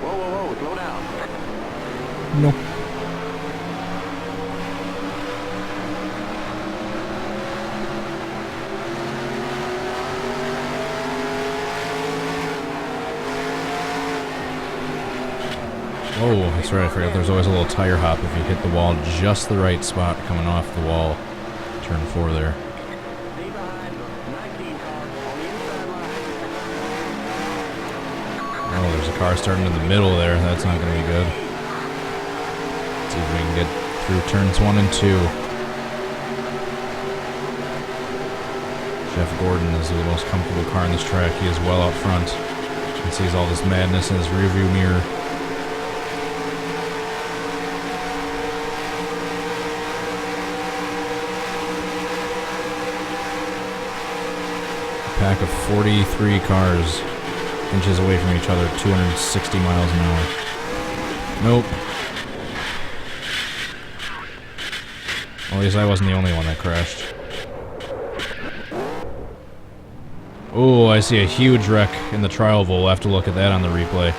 Whoa, slow down. No. Oh, that's right, I forgot there's always a little tire hop if you hit the wall just the right spot coming off the wall. Turn 4 there. Stay behind the 19 car on the inside line. Oh, there's a car starting in the middle there. That's not going to be good. Let's see if we can get through turns 1 and 2. Jeff Gordon is the most comfortable car in this track. He is well out front. You can see all this madness in his rearview mirror. Pack of 43 cars inches away from each other, 260 miles an hour. Nope. Well, at least I wasn't the only one that crashed. Oh, I see a huge wreck in the trial bowl. We'll have to look at that on the replay.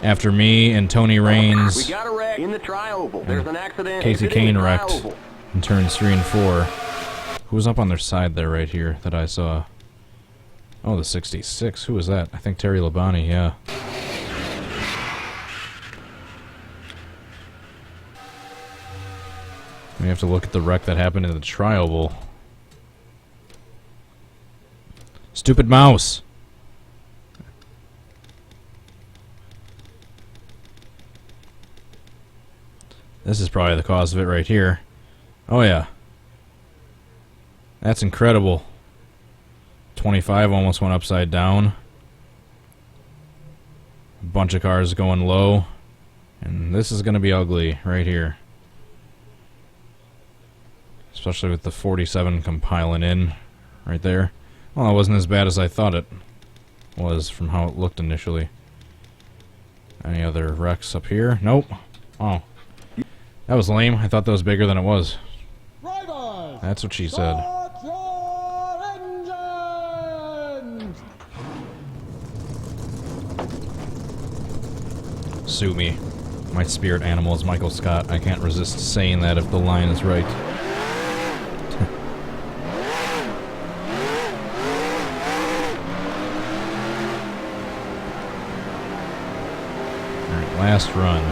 After me and Tony Raines, We got a wreck in the trial oval. There's an accident. Casey It's in the Kane trial wrecked oval. in turns 3 and 4. Who was up on their side there right here that I saw? Oh, the 66. Who was that? I think Terry Labonte, yeah. We have to look at the wreck that happened in the trial bowl. Stupid mouse! This is probably the cause of it right here. Oh yeah. That's incredible. 25 almost went upside down. A bunch of cars going low. And this is going to be ugly right here. Especially with the 47 compiling in right there. Well, it wasn't as bad as I thought it was from how it looked initially. Any other wrecks up here? Nope. Oh. That was lame. I thought that was bigger than it was. Drivers, That's what she said. start your engines! Sue me. My spirit animal is Michael Scott. I can't resist saying that if the line is right. Alright, last run.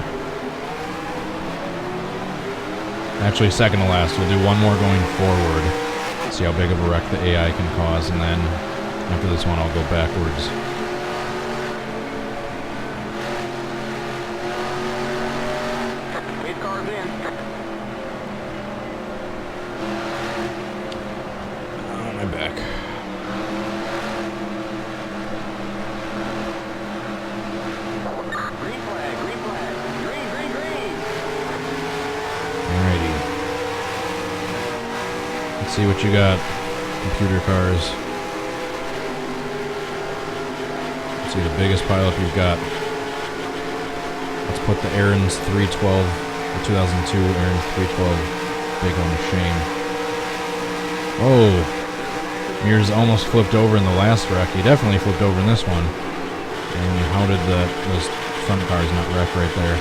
Actually, second to last. We'll do one more going forward. See how big of a wreck the AI can cause, and then after this one I'll go backwards. Eight cars in. see what you got, computer cars. Let's see the biggest pileup you've got. Let's put the Aaron's 312, the 2002 Aaron's 312 big one to shame. Oh, Mears almost flipped over in the last wreck. He definitely flipped over in this one. And how did those front cars not wreck right there?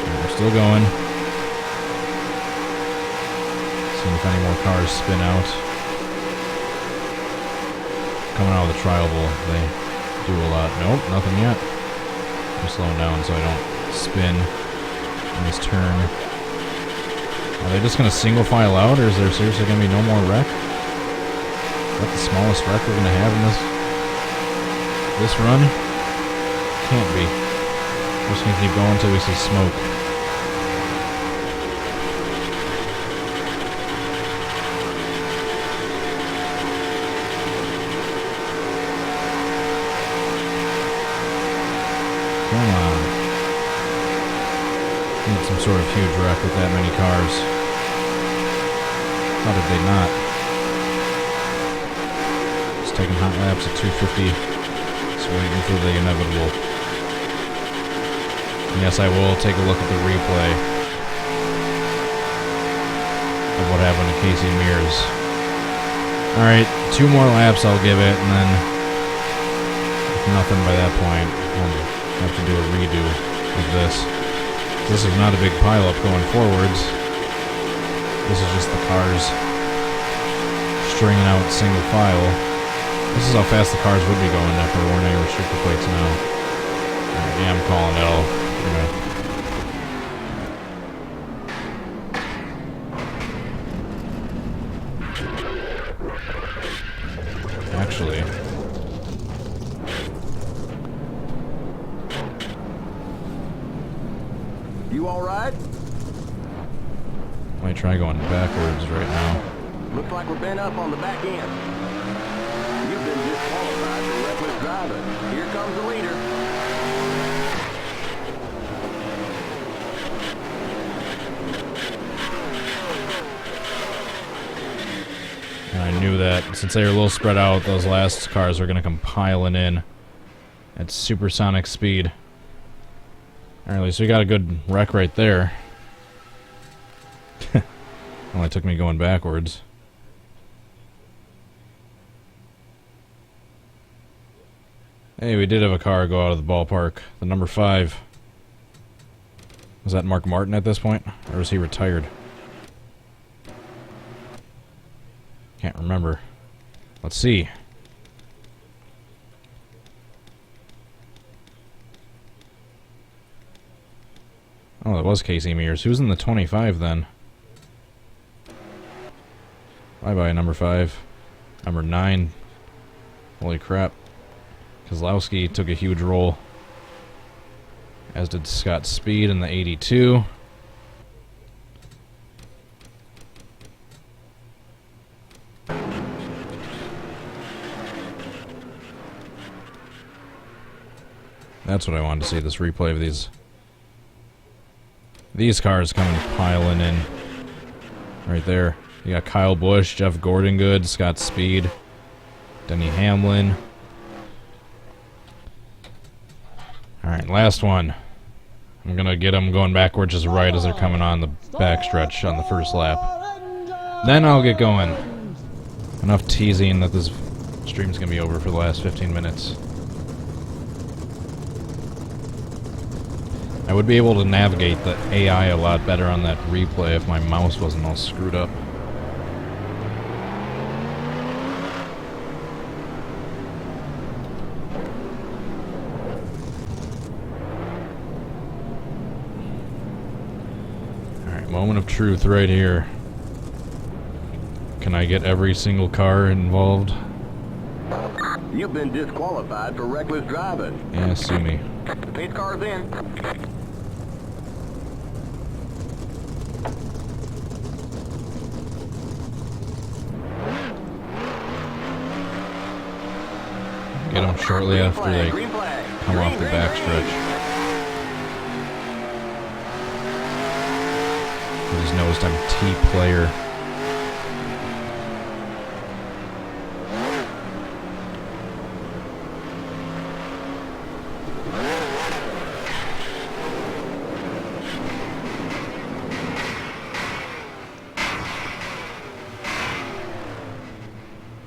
And we're still going. Seeing if any more cars spin out. Coming out of the tribal, they do a lot. Nope, nothing yet. I'm slowing down so I don't spin in this turn. Are they just going to single file out, or is there seriously going to be no more wreck? Is that the smallest wreck we're going to have in this run? Can't be. We're just going to keep going until we see smoke. Come on. Need some sort of huge wreck with that many cars. How did they not? Just taking hot laps at 250. Just waiting for the inevitable. And yes, I will take a look at the replay of what happened to Casey Mears. Alright, 2 more laps I'll give it, and then if nothing by that point, I'll have to do a redo of this. This is not a big pileup going forwards. This is just the cars stringing out single file. This is how fast the cars would be going if there weren't any restrictor plates now. Alright, yeah, I'm calling L. Anyway. Actually, You all right? I might try going backwards right now. Looks like we're bent up on the back end. You've been disqualified for reckless driving. Here comes the leader. And I knew that since they were a little spread out, those last cars were going to come piling in at supersonic speed. Alright, at least we got a good wreck right there. Only took me going backwards. Hey, we did have a car go out of the ballpark. The number 5. Was that Mark Martin at this point? Or was he retired? Can't remember. Let's see. Oh, that was Casey Mears. Who's in the 25 then? Bye-bye, number 5. Number 9. Holy crap. Kozlowski took a huge roll. As did Scott Speed in the 82. That's what I wanted to see, this replay of these cars coming piling in. Right there. You got Kyle Busch, Jeff Gordon Good, Scott Speed, Denny Hamlin. Alright, last one. I'm gonna get them going backwards just right as they're coming on the backstretch on the first lap. Then I'll get going. Enough teasing that this stream's gonna be over for the last 15 minutes. I would be able to navigate the AI a lot better on that replay if my mouse wasn't all screwed up. Alright, moment of truth right here. Can I get every single car involved? You've been disqualified for reckless driving. Yeah, sue me. Pace car's in. Get them shortly after they come off the backstretch. Hogs Nosed MT player.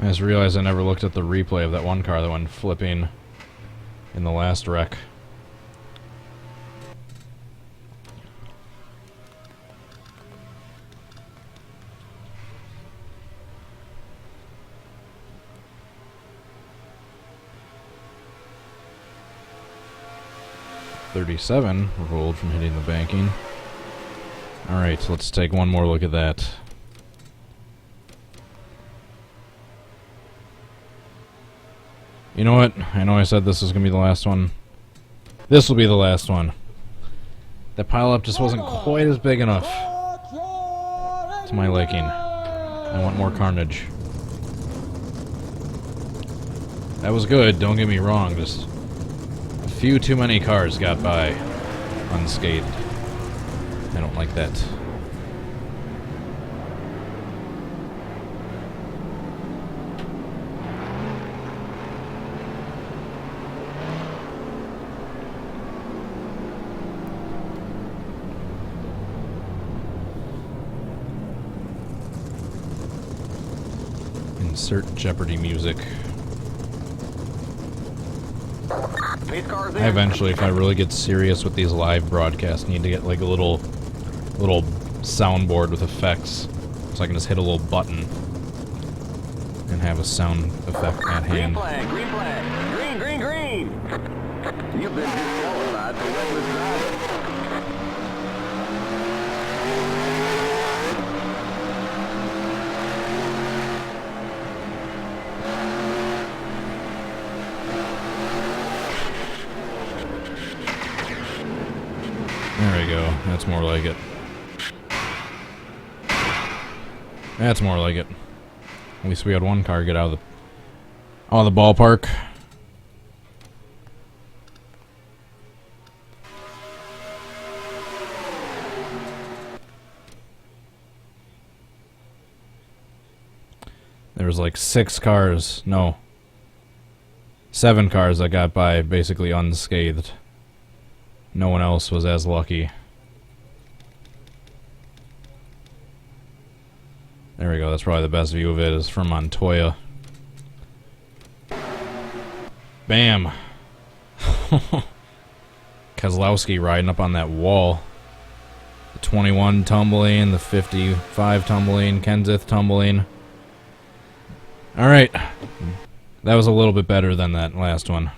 I just realized I never looked at the replay of that one car that went flipping in the last wreck. .37 rolled from hitting the banking. Alright, so let's take one more look at that. You know what? I know I said this was going to be the last one. This will be the last one. That pile-up just wasn't quite as big enough to my liking. I want more carnage. That was good, don't get me wrong, just a few too many cars got by unscathed. I don't like that. Insert Jeopardy music. I eventually, if I really get serious with these live broadcasts, need to get like a little soundboard with effects, so I can just hit a little button and have a sound effect at hand. Green flag, green, green, green. You've been disqualified for reckless driving. There we go. That's more like it. That's more like it. At least we had one car get out of the ballpark. There was like 6 cars, no, 7 cars that got by basically unscathed. No one else was as lucky. There we go, that's probably the best view of it, is from Montoya. Bam! Kozlowski riding up on that wall. The 21 tumbling, the 55 tumbling, Kenseth tumbling. Alright. That was a little bit better than that last one.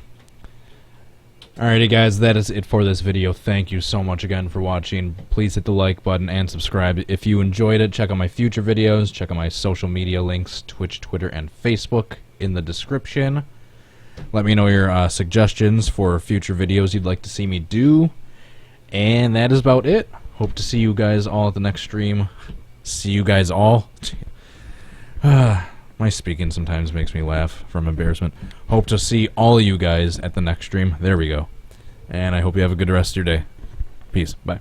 Alrighty guys, that is it for this video. Thank you so much again for watching. Please hit the like button and subscribe if you enjoyed it. Check out my future videos. Check out my social media links, Twitch, Twitter, and Facebook in the description. Let me know your suggestions for future videos you'd like to see me do. And that is about it. Hope to see you guys all at the next stream. See you guys all. My speaking sometimes makes me laugh from embarrassment. Hope to see all of you guys at the next stream. There we go. And I hope you have a good rest of your day. Peace. Bye.